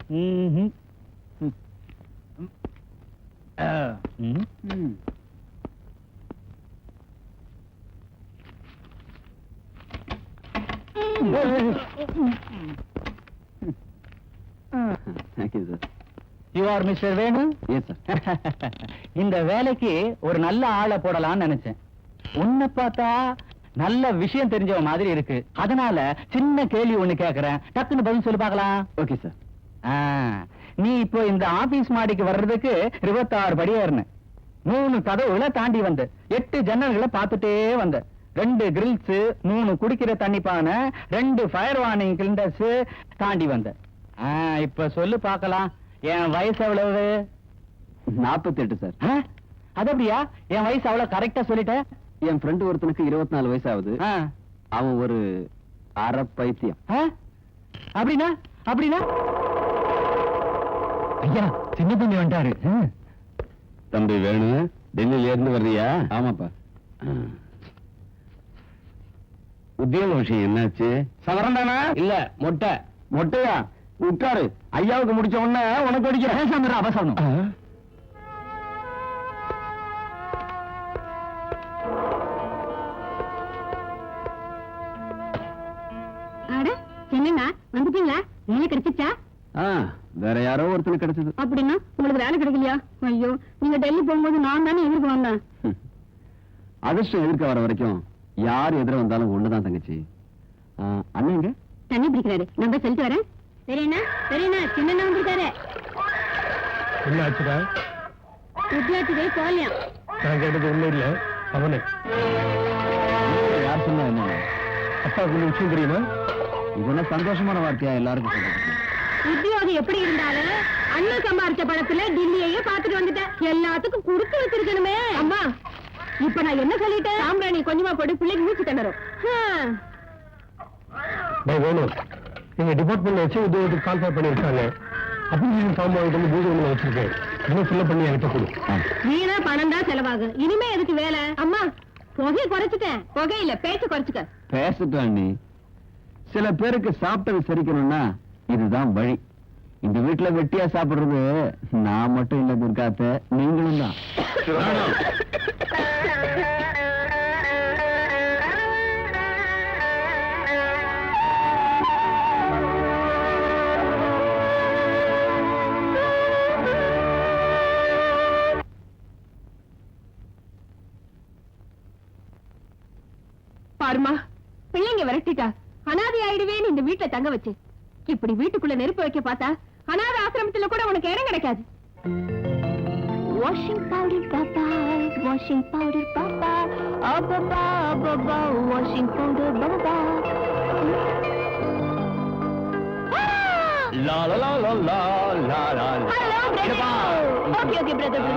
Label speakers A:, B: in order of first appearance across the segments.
A: இந்த வேலைக்கு ஒரு நல்ல ஆளை போடலாம்னு நினைச்சேன். உன்னை பார்த்தா நல்ல விஷயம் தெரிஞ்ச மாதிரி இருக்கு. அதனால சின்ன கேள்வி ஒண்ணு கேக்குறேன், டக்குன்னு பதில் சொல்லி பார்க்கலாம்.
B: Okay sir.
A: நீ இப்போ இந்த ஆபீஸ் மாடிக்கு வர்றதுக்கு 26 படி ஏறின, 3 கதவுகளை தாண்டி வந்த, 8 ஜன்னல்களை பார்த்துட்டே வந்த, 2 கிரில்ஸ், 3 குடிக்கிற தண்ணி பானை, 2 ஃபயர் வார்னிங் சிலிண்டர்ஸ் தாண்டி வந்த. இப்ப சொல்லு பார்க்கலாம், என் வயசு எவ்வளவு?
B: 48 சார்.
A: அது அப்படியா? என் வயசு அவ்வளவு கரெக்டா சொல்லிட்ட.
B: என் ஃப்ரெண்டு ஒருத்தனுக்கு 24 வயசு ஆகுது. அவன் ஒரு அரை பைத்தியம்.
A: அப்படின்னா அப்படின்னா ஐயா, சின்ன தம்பி வந்துட்டாரு.
B: தம்பி வேணும், டெல்லியில இருந்து வர்றியா? ஆமாப்பா. உத்தியோக விஷயம் என்னாச்சு?
A: சவரம் தானா?
B: இல்ல, மொட்டை. மொட்டையா? உட்காரு, ஐயாவுக்கு முடிச்ச உடனே உனக்கு அடிக்கிறேன்.
A: அவசரம்.
C: என்னண்ணா வந்துட்டீங்களா? வேலை கிடைச்சிச்சா?
B: வேற யாரோ ஒருத்தருக்கு கிடைச்சது.
C: அப்படின்னா உங்களுக்கு வேலை கிடைக்கலையா? ஐயோ, நீங்க டெல்லி போகும்போது நான் தானே எதிர்க்க வந்தேன்.
B: அதிர்ஷ்டம் எதிர்க்க வர வரைக்கும் யார் எதிர வந்தாலும் ஒண்ணுதான் தங்கச்சி. அண்ணங்க
C: தண்ணி பிடிக்கிறாரு, நான் போய் சொல்லிட்டு வரேன். சரிண்ணா, சரிண்ணா, சின்ன வந்திருக்காரு.
D: என்ன ஆச்சுடா?
C: வித்தியார்த்திகள் போலியா?
D: நான் கேட்டது ஒண்ணும் இல்ல, அவனே.
B: யார் சொன்னா என்ன?
D: அப்பாவுக்கு விஷயம் தெரியுமா?
B: இதெல்லாம் சந்தோஷமான வார்த்தையா எல்லாருக்கும் சொல்றது?
C: உத்தியோகம் எப்படி இருந்தாலும் அண்ணன் சம்பாரிச்ச பணத்துல டில்லியையே பாத்துட்டு வந்துட்டேன். எல்லாத்துக்கும் குடுத்து வச்சிருக்கணுமே. அம்மா, இப்ப நான் என்ன சொல்லிட்டேன்? சாம்பிராணி கொஞ்சமா போட்டு பிள்ளைக்கு மூச்சு திணறும்.
D: வேணும், எங்க டிபார்ட்மெண்ட்ல வச்சு உத்தியோகத்துக்கு கால்ஃபர் பண்ணிருக்காங்க. அப்ளிகேஷன் ஃபார்ம் வாங்கிட்டு வந்து பூஜை ரூம்ல வச்சிருக்கேன். இன்னும் ஃபில்அப் பண்ணி என்கிட்ட கொடு.
C: வீணா பணம் தான் செலவாகும். இனிமே எதுக்கு வேலை? அம்மா, புகையை குறைச்சிட்டேன். புகை இல்ல, பேச்சு குறைச்சுக்க.
B: பேசட்டும் நீ. சில பேருக்கு சாப்பிட்டது சரிக்கணும்னா இதுதான் வழி. இந்த வீட்டுல வெட்டியா சாப்பிடுறது நான் மட்டும் இல்ல துர்காத்த, நீங்களும் தான்.
C: பாருமா, பிள்ளைங்க விரட்டிட்டா அனாதை ஆயிடுவேன்னு இந்த வீட்டுல தங்க வச்சு, இப்படி வீட்டுக்குள்ள நெருப்பு வைக்க பார்த்தா அனாதை ஆசிரமத்துல கூட உனக்கு இடம் கிடைக்காது. வாஷிங் பவுடர் பாப்பா, வாஷிங் பவுடர் பாப்பா, அப்பப்பா அப்பப்பா, வாஷிங் பவுடர் பாப்பா.
A: லா லா லா லா லா லா லா.
C: Hello brother. Okay okay brother.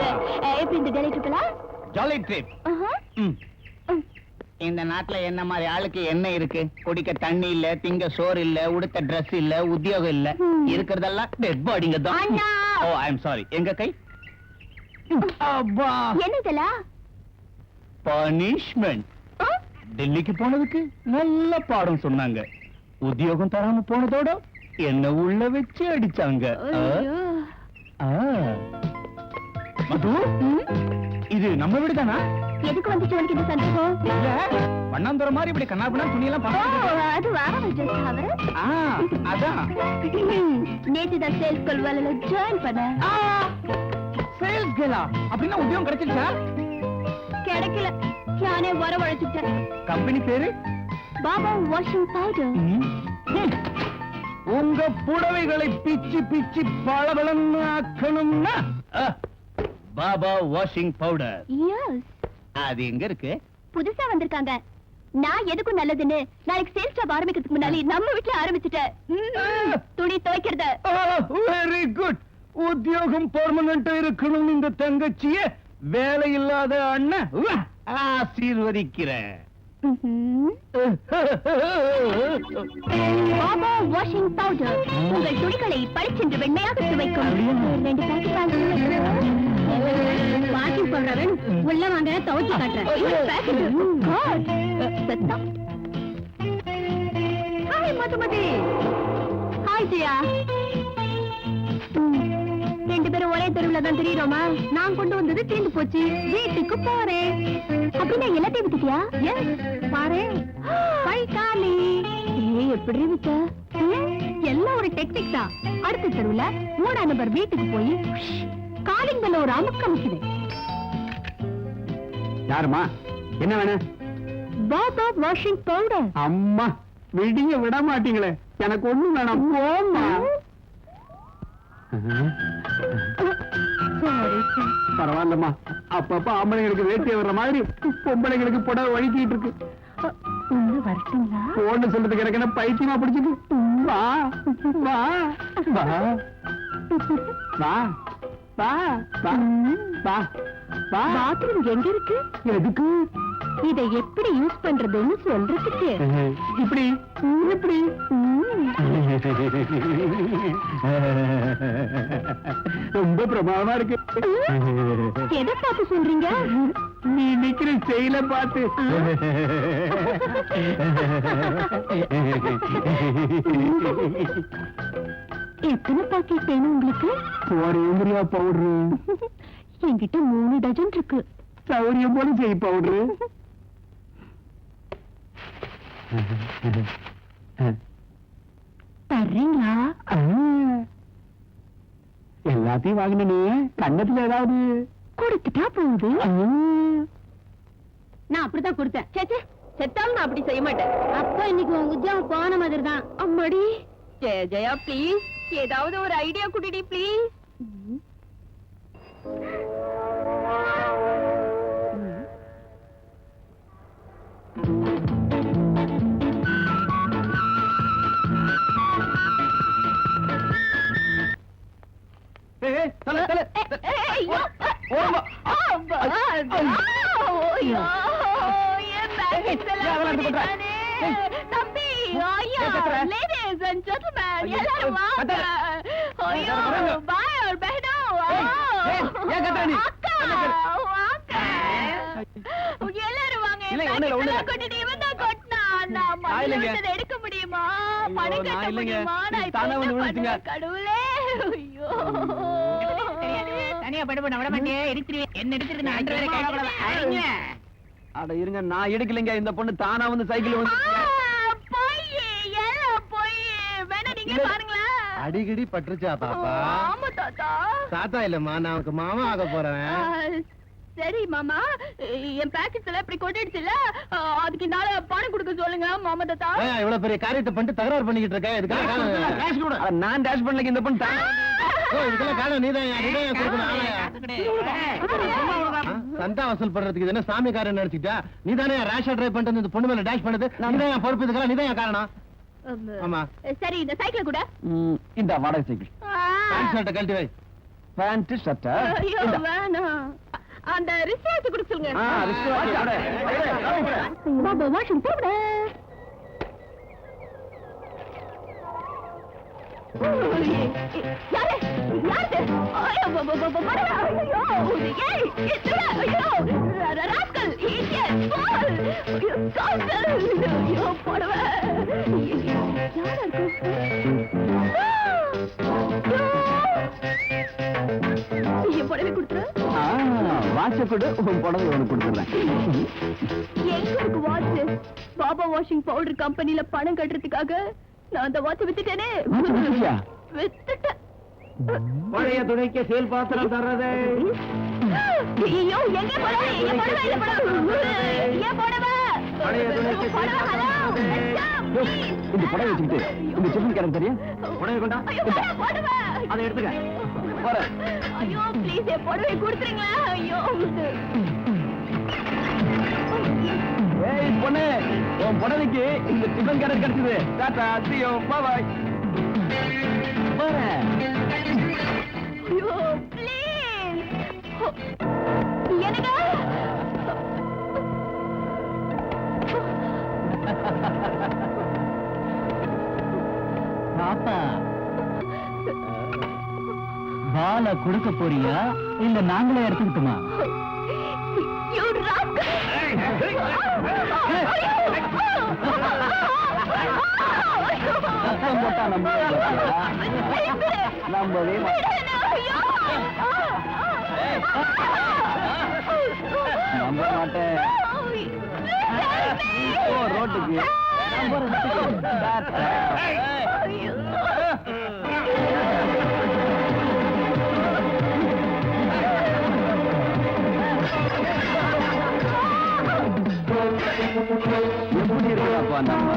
C: எப்படி இந்த டெல்லி ட்ரிப்லாம்?
A: Jolly trip. இந்த நாட்டுல என்ன மாதிரி ஆளுக்கு என்ன இருக்கு? குடிக்க தண்ணி இல்ல, திங்க சோறு இல்ல, உடுத்த ட்ரெஸ் இல்ல, உத்தியோகம் இல்ல. இருக்கிறதெல்லாம் டெட் பாடிங்க தான். ஓ, ஐ அம் சாரி. எங்க கை? அப்பா,
C: என்னதல?
A: பனிஷ்மென்ட். டெல்லிக்கு போனதுக்கு நல்ல பாடம் சொன்னாங்க. உத்தியோகம் தராம போனதோட என்ன உள்ள வச்சு அடிச்சாங்க. மது, இது நம்ம வீடு தானா?
C: எதுக்கு வந்துச்சு உனக்கு இந்த சந்தேகம்?
A: இல்ல, வண்ணாந்துற மாதிரி இப்படி கண்ணாபுண்ணா துணியெல்லாம் பாத்து.
C: அது வார
A: அதான்
C: நேத்து தான் சேல்ஸ் கால் வேலையில ஜாயின் பண்ண.
A: சேல்ஸ் கேலா? அப்படின்னா உத்தியோகம் கிடைச்சிருச்சா?
C: கிடைக்கல, நானே வரவழைச்சிட்டேன்.
A: கம்பெனி பேரு
C: பாபா வாஷிங் பவுடர்.
A: உங்க புடவைகளை பிச்சு பிச்சு பளபளன்னு ஆக்கணும்னா பாபா வாஷிங் பவுடர்.
C: எஸ்.
A: அது எங்க இருக்கு?
C: புதுசா வந்திருக்காங்க. நான் எதுக்கும் நல்லதுன்னு நாளைக்கு சேல்ஸ் ஜாப் ஆரம்பிக்கிறதுக்கு முன்னாடி நம்ம வீட்டுல ஆரம்பிச்சுட்டேன். துணி துவைக்கிறத.
A: Very good. உத்தியோகம் பெர்மனன்ட் இருக்கணும் இந்த தங்கச்சிய வேலை இல்லாத அண்ணன் ஆசீர்வதிக்கிறேன்.
C: பாபா வாஷிங் பவுடர் உங்கள் துணிகளை பளிச்சென்று வெண்மையாக துவைக்கும். 2 பாக்கெட் வாஷிங் பவுடர் உள்ள வாங்க, துவைச்சு காட்டுறேன். ஹாய் மதுமதி. ஹாய் ஜியா. பேரும் ஒரே தெருவுல தான் தெரியுறோமா? நான் கொண்டு வந்தது தீர்ந்து போச்சு, வீட்டுக்கு போறேன். அப்படின்னா எல்லாத்தையும் வித்துட்டியா? பாரு, கை காலி. எப்படி வித்த? எல்லாம் ஒரு டெக்னிக் தான். அடுத்த தெருவுல 3ஆம் நம்பர் வீட்டுக்கு போய் காலிங் பெல்ல ஒரு அமுக்கு அமுக்குது.
B: யாருமா? என்ன வேணும்?
C: Baba washing powder.
B: அம்மா விடிய விட மாட்டீங்களே, எனக்கு ஒண்ணும் வேணாம். போம்மா. பரவாயில்லம்மா, அப்பப்ப ஆம்பளைங்களுக்கு வேட்டிய வர்ற மாதிரி பொம்பளைங்களுக்கு புடவை வழுக்கிட்டு இருக்கு.
C: வரட்டுங்களா?
B: ஒண்ணு சொல்றதுக்கு எனக்கு என்ன பைத்தியமா பிடிச்சிட்டு? வா வா வா வா வா வா வா வா.
C: பாத்ரூம் எங்க இருக்கு?
B: எதுக்கு?
C: இதை எப்படி யூஸ் பண்றதுன்னு சொல்றதுக்கு.
B: இப்படி இப்படி. ரொம்ப பிரமாதமா இருக்கு.
C: எதை பார்த்து சொல்றீங்க?
B: நீ நிக்கிற செயல பார்த்து.
C: எத்தனை பாக்கெட் வேணும் உங்களுக்கு?
B: ஒரே முறையா பவுடரு.
C: என்கிட்ட 3 டஜன் இருக்கு.
B: சௌரியம் போல செய் பவுடரு.
C: தர்றீங்களா?
B: எல்லாத்தையும் வாங்கினே, கண்ணத்துல ஏதாவது
C: கொடுத்துட்டா போகுது. நான் அப்படிதான் கொடுத்தேன். சேச்சே, செத்தாலும் நான் அப்படி செய்ய மாட்டேன். அப்ப இன்னைக்கு உங்க உத்தியோகம் போன மாதிரி தான். அம்மாடி. ஜெயா ப்ளீஸ், ஏதாவது ஒரு ஐடியா குடிடி ப்ளீஸ். எடுக்க முடியுமா? பணம் கட்ட முடியுமா? கடவுளே, தனியா படுபட விட மாட்டேன். எடுத்துருவேன். என்ன எடுத்துருவேன்?
B: அட இருங்க, நான் எடுக்கலைங்க. இந்த பொண்ணு தானா வந்து சைக்கிள் வந்து
D: அடிக்கடி பட்டுருச்சா பாப்பா? தாத்தா இல்லம்மா, நான் உனக்கு மாமா ஆக போறேன்.
C: சரி மாமா, என் பாக்கெட்ஸ் எல்லாம் இப்படி கொட்டிடுச்சுல, அதுக்கு நாள பணம் கொடுக்க சொல்லுங்க மாமா தாத்தா.
D: இவ்வளவு பெரிய காரியத்தை பண்ணிட்டு தகராறு பண்ணிக்கிட்டு இருக்க.
B: நான் டேஷ் பண்ணல. இந்த பொண்ணு
D: இதுக்கெல்லாம் காரணம் நீதான் சந்தா வசூல் பண்றதுக்கு இது என்ன சாமி காரியம் நினைச்சுட்டா? நீதானே ரேஷா டிரைவ் பண்ணிட்டு இந்த பொண்ணு மேல டேஷ் பண்ணது. நீதான் பொறுப்பு. இதுக்கெல்லாம் நீதான் காரணம். ஆமா.
C: சரி, இந்த சைக்கிள் கூட
B: இந்த வாடகை சைக்கிள்.
D: பேண்ட் ஷர்ட்டை கழட்டி வை.
B: பேண்ட் ஷர்ட்
C: வேணாம். அந்த ரிஸ்வாட் கொடுக்க சொல்லுங்க.
B: Baba
C: washing powder. யாரு? யாரு? ஐயோ படவா. ஐயோ, ஏய், இதுல ஐயோ, ராஸ்கல், இடியட், பால். ஐயோ, காசல். ஐயோ, படவா. யாரா இருக்கு? என் புடவை கொடுத்துரு.
B: வாட்ச கொடு, உன் புடவை உனக்கு கொடுத்துறேன்.
C: எங்க இருக்கு வாட்ச்? பாபா வாஷிங் பவுடர் கம்பெனில பணம் கட்டுறதுக்காக நான் அந்த வாட்ச் வித்துட்டேனே. வித்துட்டேன்.
B: பழைய துணைக்கு சேல் பாத்திரம் தர்றதே.
C: ஐயோ, எங்க புடவை? என் புடவை இல்ல, புடவை. என் புடவை.
B: பழைய துணைக்கு சேல் பாத்திரம் தர்றதே. இந்த புடவை வச்சுக்கிட்டு இந்த சிக்கன் கரெக்ட் தெரியும். புடவை கொண்டா.
C: புடவை.
B: அதை எடுத்துக்க. போறேன்.
C: ஐயோ, ப்ளீஸ் என் புடவை கொடுத்துருங்களா? ஐயோ.
B: ஏய் பொண்ணு, உன் புடவைக்கு இந்த சிக்கன் கரெக்ட் கிடைச்சது. Tata, see you, bye bye. போறேன்.
C: ஐயோ, ப்ளீஸ். என்னங்க?
A: பாப்பா, பால கொடுக்க போறியா இல்ல நாங்களே எடுத்துக்கிட்டுமா?
C: You rascal!
B: போட்டா நம்ம நம்பவே மாட்டேன். நம்ப மாட்டேன். ஓ, ரோட்டுக்கு நம்பர் எப்படி இருக்காப்பா நம்ம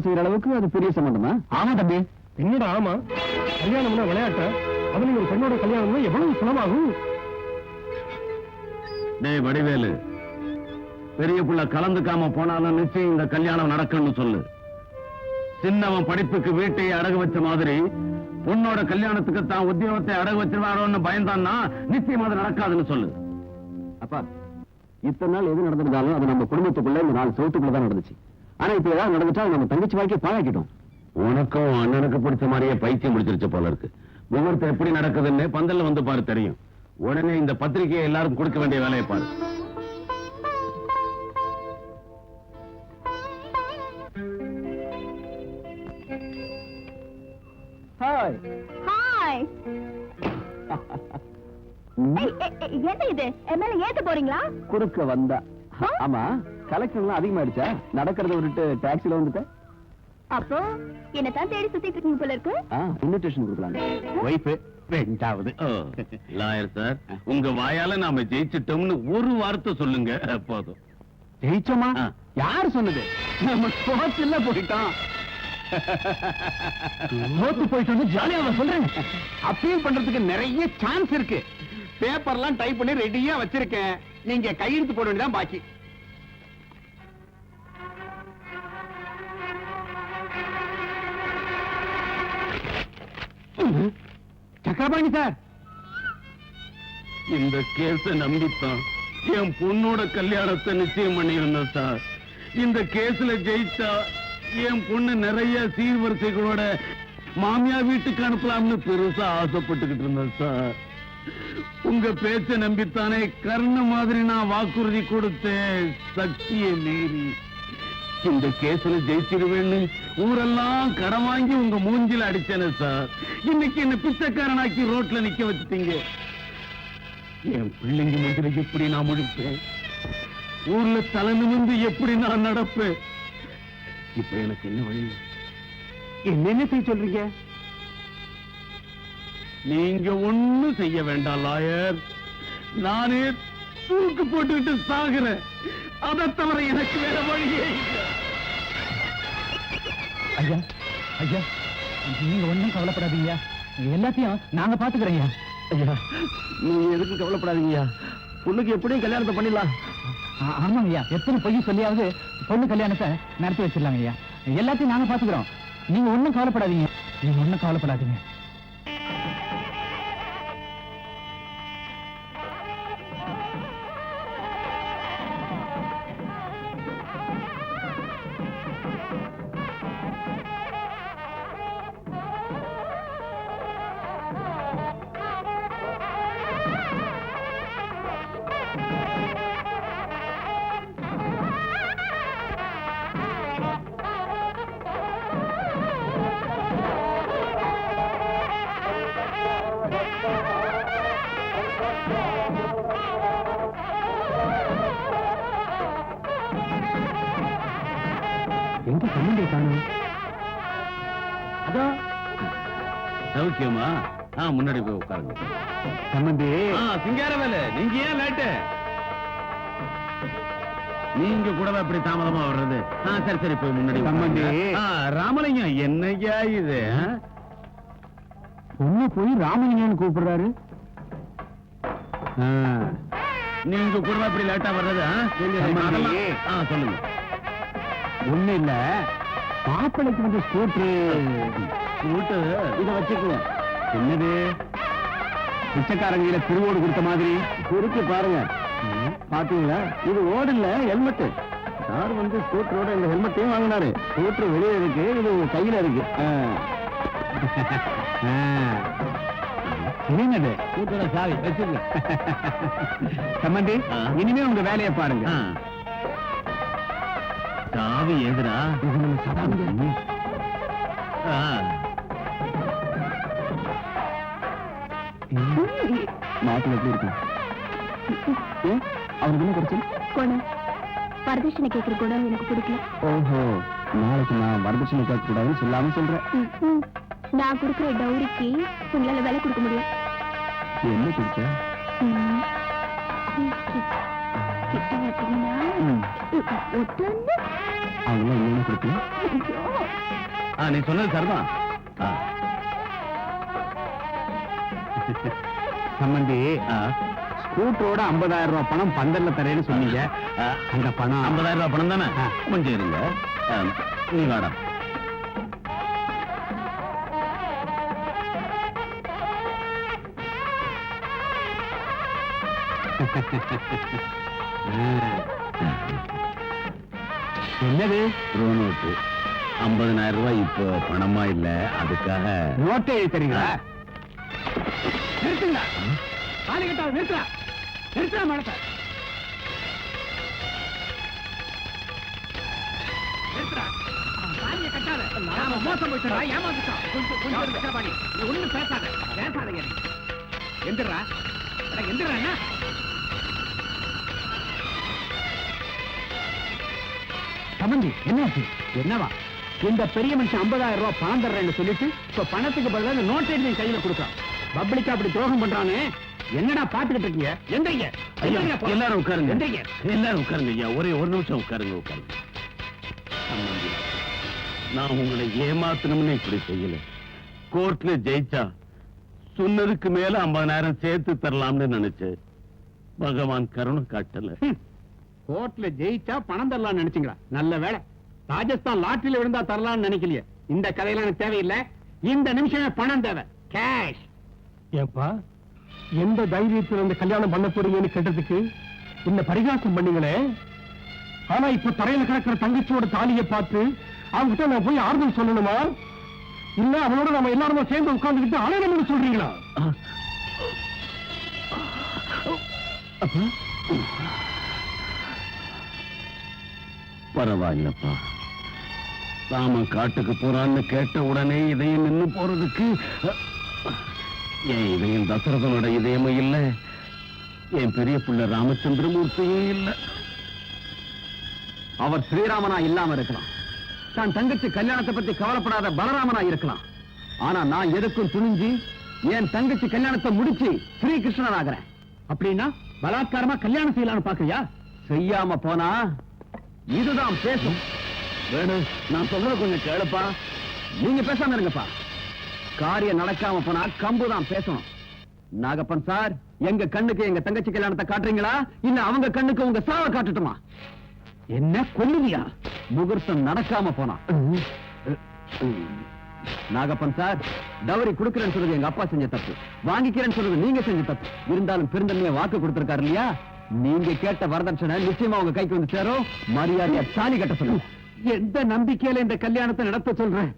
B: செய்யற அளவுக்கு அது பெரிய சம்பந்தமா? ஆமா தம்பி.
D: என்னடா ஆமா? கல்யாணம்னா விளையாட்ட, அவனுக்கு ஒரு பெண்ணோட கல்யாணம்னா எவ்வளவு சுலமாகும்?
B: டேய் வடிவேலு, பெரிய புள்ள கலந்துக்காம போனாலும் நிச்சயம் இந்த கல்யாணம் நடக்கும்னு சொல்லு. சின்னவன் படிப்புக்கு வீட்டையே அடகு வச்ச மாதிரி பொண்ணோட கல்யாணத்துக்கு தான் உத்தியோகத்தை அடகு வச்சிருவாரோன்னு பயந்தான்னா நிச்சயம் அது நடக்காதுன்னு சொல்லு. அப்பா, இத்தனை நாள் எது நடந்திருந்தாலும் அது நம்ம குடும்பத்துக்குள்ள இந்த 4 செவத்துக்குள்ள தான் நடந்துச்சு. ஆனா இப்ப ஏதாவது நடந்துட்டா நம்ம தங்கச்சி வாழ்க்கை பாழாக்கிட்டோம். உனக்கும் அண்ணனுக்கு பிடிச்ச மாதிரியே பைத்தியம் முடிச்சிருச்சு போல இருக்கு. முகூர்த்தம் எப்படி நடக்குதுன்னு பந்தல்ல வந்து பாரு, தெரியும். உடனே இந்த பத்திரிகையை எல்லாரும் கொடுக்க வேண்டிய வேலையை பாரு.
A: Hi
C: hi. என்ன இது? எம்எல்ஏ ஏத்த போறீங்களா?
B: குறுக்க வந்தா. ஆமா, கலெக்ஷன் அதிகமாயிடுச்சா? நடக்கிறத விட்டுட்டு டாக்ஸில வந்துட்ட.
C: அப்போ என்ன தான் தேடி சுத்திட்டு இருக்கீங்க போல இருக்கு.
B: இன்விடேஷன் கொடுக்கலாம்.
D: வைஃப் ரெண்டாவது.
B: லாயர் சார், உங்க வாயால நாம ஜெயிச்சிட்டோம்னு ஒரு வார்த்தை சொல்லுங்க போதும்.
A: ஜெயிச்சோமா? யாரு சொன்னது? நம்ம ஸ்போர்ட்ஸ்ல போயிட்டோம். தோத்து போயிட்டு வந்து ஜாலியா சொல்றேன்.
B: அப்பீல் பண்றதுக்கு நிறைய சான்ஸ் இருக்கு. பேப்பர்லாம் டைப் பண்ணி ரெடியா வச்சிருக்கேன். நீங்க கையெழுத்து போட வேண்டியதான் பாக்கி.
A: சக்கரபாணி சார்,
B: இந்த கேஸ நம்பித்தான் என் பொண்ணோட கல்யாணத்தை நிச்சயம் பண்ணியிருந்தேன் சார். இந்த கேஸ்ல ஜெயிச்சா என் பொண்ணு நிறைய சீர்வரிசைகளோட மாமியா வீட்டுக்கு அனுப்பலாம்னு பெருசா ஆசைப்பட்டுக்கிட்டு இருந்தேன் சார். உங்க பேச்ச நம்பித்தானே கர்ண மாதிரி நான் வாக்குறுதி கொடுத்தேன். சக்தியை மீறி இந்த கேஸ்ல ஜெயிச்சிருவேன்னு ஊரெல்லாம் கடன் வாங்கி உங்க மூஞ்சில அடிச்சேனே சார். இன்னைக்கு என்ன பிச்சைக்காரனாக்கி ரோட்ல நிக்க வச்சுட்டீங்க. என் பிள்ளைங்க முந்திர எப்படி நான் முடிப்பேன்? ஊர்ல தலை நிமிர்ந்து எப்படி நான் நடப்பேன்? இப்ப எனக்கு என்ன வழி?
A: என்னென்ன செய்ய சொல்றீங்க?
B: நீங்க ஒண்ணும் செய்ய வேண்டாம் லாயர். நானே தூக்கு போட்டுக்கிட்டு சாகுறேன். அதை தவிர எனக்கு வேற வழியே இல்லை.
A: ஐயா ஐயா, நீங்க ஒண்ணும் கவலைப்படாதீங்க, எல்லாத்தையும் நாங்க பாத்துக்கிறோம்.
B: ஐயா நீங்க எதுக்கு கவலைப்படாதீங்கய்யா. பொண்ணுக்கு எப்படியும் கல்யாணத்தை பண்ணிடலாம்.
A: ஆமாங்க ஐயா, எத்தனை பொய் சொல்லியாவது பொண்ணு கல்யாணத்தை நடத்தி வச்சிடலாங்க ஐயா. எல்லாத்தையும் நாங்க பாத்துக்கிறோம். நீங்க ஒண்ணும் கவலைப்படாதீங்க, நீங்க ஒண்ணும் கவலைப்படாதீங்க. எங்க சம்பந்தி காணும்? அதோ
B: சௌக்கியமா? முன்னாடி போய் உட்காருங்க.
A: சம்பந்தி
B: சிங்காரவேலு, நீங்க ஏன் லேட்டு? நீங்க கூடவா இப்படி தாமதமா வர்றது? சரி சரி, போய் முன்னாடி
A: சம்பந்தி.
B: ராமலிங்கம், என்னையா இது?
A: பொண்ணு போய் ராமலிங்கன்னு கூப்பிடுறாரு.
B: நீங்க கூடவா இப்படி லேட்டா வர்றது?
A: சம்பந்தி.
B: சொல்லுங்க.
A: ஒண்ணு இல்ல, மாப்பிளைக்கு வந்து ஸ்கூட்டரு
B: இத வச்சுக்குவோம்.
A: என்னது, பிச்சைக்காரங்க திருவோடு கொடுத்த மாதிரி
B: குறுக்கு பாருங்க. பாத்தீங்களா, இது ஓடு இல்ல, ஹெல்மெட். சார் வந்து ஸ்கூட்டரோட இந்த ஹெல்மெட்டையும் வாங்கினாரு. ஸ்கூட்டர் வெளியே இருக்கு, இது உங்க கையில இருக்கு.
A: என்னது
B: ஸ்கூட்டரோட சாவி வச்சுக்க.
A: சம்பந்தி, இனிமே உங்க வேலையை பாருங்க.
B: சாவி எதுரா?
A: மாப்பிள்ள எப்படி இருக்கு? அவனுக்கு என்ன கிடைச்சு?
C: குணம் வரதட்சணை கேட்கிற குணம் எனக்கு பிடிக்கல.
A: ஓஹோ, நாளைக்கு நான் வரதட்சணை கேட்க கூடாதுன்னு சொல்லாம சொல்றேன்.
C: நான் கொடுக்கிற டவுரிக்கு உங்களால விலை கொடுக்க முடியும்.
A: என்ன கொடுத்த?
C: கிட்ட வச்சீங்கன்னா
A: அவங்க என்ன கொடுக்கல?
B: நீ சொன்னது சரிதான்.
A: சம்பந்தி, ஸ்கூட்டரோட 50,000 ரூபாய் பணம் பந்தல்ல தரேன்னு சொன்னீங்க. அந்த பணம்
B: 50,000 ரூபாய் பணம் தானே? கொஞ்சம் இருங்க. நீ வாடா.
A: என்னது?
B: ரூ நோட்டு 50,000 ரூபாய் இப்போ பணமா இல்ல, அதுக்காக
A: நோட்டை எழுத்துறீங்களா? நிறுத்துங்க, காலிகட்டா நிறுத்துறா, நிறுத்துறா மேடத்தை, நிறுத்துறா, காலியை கட்டாத. நாம மோசம் போயிட்டா, ஏமாந்துட்டோம். கொஞ்சம் கொஞ்சம் சக்கரபாணி, நீ ஒண்ணும் பேசாத, பேசாதீங்க. எந்திரா, எந்திரா. என்ன சம்பந்தி, என்னாச்சு? என்னவா? இந்த பெரிய மனுஷன் 50,000 ரூபாய் பணம் தர்றேன்னு சொல்லிட்டு இப்ப பணத்துக்கு பதிலா இந்த நோட்டை நீ கையில கொடுக்குறான். பப்ளிக்கா அப்படி துரோகம் பண்றானே, என்னடா பாத்துக்கிட்டு இருக்கீங்க? எந்திரிங்க.
B: எல்லாரும் உட்காருங்க.
A: எந்திரிங்க.
B: எல்லாரும் உட்காருங்க ஐயா. ஒரே ஒரு நிமிஷம் உட்காருங்க. உட்காருங்க. நான் உங்களை ஏமாத்தணும்னு இப்படி செய்யல. கோர்ட்ல ஜெயிச்சா சொன்னதுக்கு மேல 50,000 சேர்த்து தரலாம்னு நினைச்சேன். பகவான் கருணை காட்டல.
A: கோர்ட்ல ஜெயிச்சா பணம் தரலாம்னு நினைச்சீங்களா? நல்ல வேலை. ராஜஸ்தான் லாட்டரியில விழுந்தா தரலாம்னு நினைக்கலையே. இந்த கதையெல்லாம் எனக்கு தேவையில்லை. இந்த நிமிஷமே பணம் தேவை. கேஷ்.
D: ஏப்பா எந்த தைரியத்துல இந்த கல்யாணம் பண்ண போறீங்கன்னு கேட்டதுக்கு இந்த பரிகாசம் பண்ணீங்களே. ஆனா இப்ப தரையில கிடக்கிற தங்கச்சியோட தாலியை பார்த்து அவங்ககிட்ட நான் போய் ஆறுதல் சொல்லணுமா? இல்ல அவனோட நம்ம எல்லாருமே சேர்ந்து உட்கார்ந்துக்கிட்டு அலையணும்னு சொல்றீங்களா?
B: பரவாயில்லப்பா. ராமன் காட்டுக்கு போறான்னு கேட்ட உடனே இதயம் நின்னு போறதுக்கு என் இதயம் தசரதனோட இதயமும் இல்ல, என் பெரிய பிள்ளை ராமச்சந்திரமூர்த்தியும் இல்ல.
A: அவர் ஸ்ரீராமனா இல்லாம இருக்கலாம், தான் தங்கச்சி கல்யாணத்தை பத்தி கவலைப்படாத பலராமனா இருக்கலாம். ஆனா நான் எதுக்கும் துணிஞ்சு என் தங்கச்சி கல்யாணத்தை முடிச்சு ஸ்ரீகிருஷ்ணன் ஆகிறேன். அப்படின்னா பலாத்காரமா கல்யாணம் செய்யலாம்னு பாக்குறியா? செய்யாம போனா இதுதான் பேசும்.
B: வேணும், நான் சொல்றத கொஞ்சம் கேளுப்பா.
A: நீங்க பேசாம இருங்கப்பா. காரியம் நடக்காம போனா கம்புதான் பேசணும். நாகப்பன் சார், எங்க கண்ணுக்கு எங்க தங்கச்சி கல்யாணத்தை காட்டுறீங்களா, இல்ல அவங்க கண்ணுக்கு உங்க சாவை காட்டுட்டுமா? என்ன கொல்லுவியா? முகூர்த்தம் நடக்காம போனா. நாகப்பன் சார், டவரி கொடுக்கிறேன்னு சொல்றது எங்க அப்பா செஞ்ச தப்பு, வாங்கிக்கிறேன்னு சொல்றது நீங்க செஞ்ச தப்பு. இருந்தாலும் பெருந்தன்மையை வாக்கு கொடுத்திருக்காரு இல்லையா? நீங்க கேட்ட வரதட்சணை நிச்சயமா உங்க கைக்கு வந்து சேரும். மரியாதையா தாலி கட்ட சொல்லுங்க. எந்த நம்பிக்கையில இந்த கல்யாணத்தை நடத்த சொல்றேன்?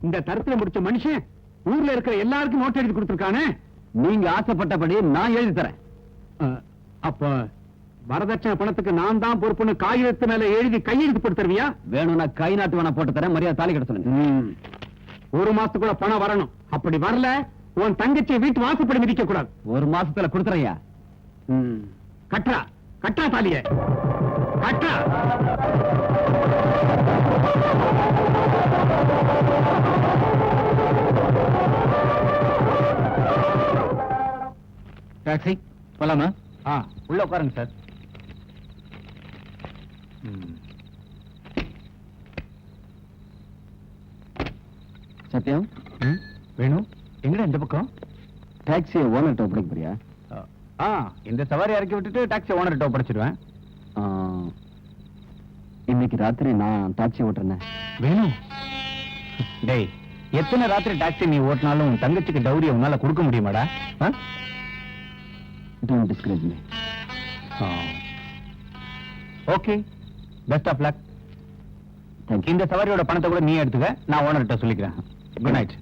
A: இந்த தரத்துல முடிச்ச மனுஷன் ஊர்ல இருக்கிற எல்லாருக்கும் நோட் எழுதி கொடுத்திருக்கானே. நீங்க ஆசைப்பட்டபடி நான் எழுதி தரேன். அப்ப வரதட்சணை பணத்துக்கு நான் தான் பொறுப்புன்னு காகிதத்து மேல எழுதி கையெழுத்து போட்டு தருவியா? வேணும்னா கை நாட்டு வேணா போட்டு தரேன். மரியாதை தாலி கட்ட சொல்லுங்க. ஒரு மாசத்துக்குள்ள பணம் வரணும். அப்படி வரல உன் தங்கச்சியை வீட்டு வாசப்படி மிதிக்க கூடாது. ஒரு மாசத்துல கொடுத்துறையா? கட்டா கட்டா தாலிய கட்டா. டாக்ஸி போலாமா? உள்ள உட்காருங்க சார். சத்யம், வேணும் எங்கடா இந்த பக்கம்? டாக்ஸியை ஓனர்கிட்ட ஒப்படைக்க போறியா? இந்த சவாரி இறக்கி விட்டுட்டு டாக்ஸி ஓனர்கிட்ட ஒப்படைச்சிடுவேன். இன்னைக்கு ராத்திரி நான் டாக்ஸி ஓட்டுறேன். வேணும் டேய், எத்தனை ராத்திரி டாக்ஸி நீ ஓட்டினாலும் உன் தங்கச்சிக்கு டௌரி உன்னால கொடுக்க முடியுமாடா? Don't discourage me. Okay, best of luck. இந்த சவாரியோட பணத்தை கூட நீ எடுத்துக்க, நான் ஓனர்கிட்ட சொல்லிக்கிறேன். Good night.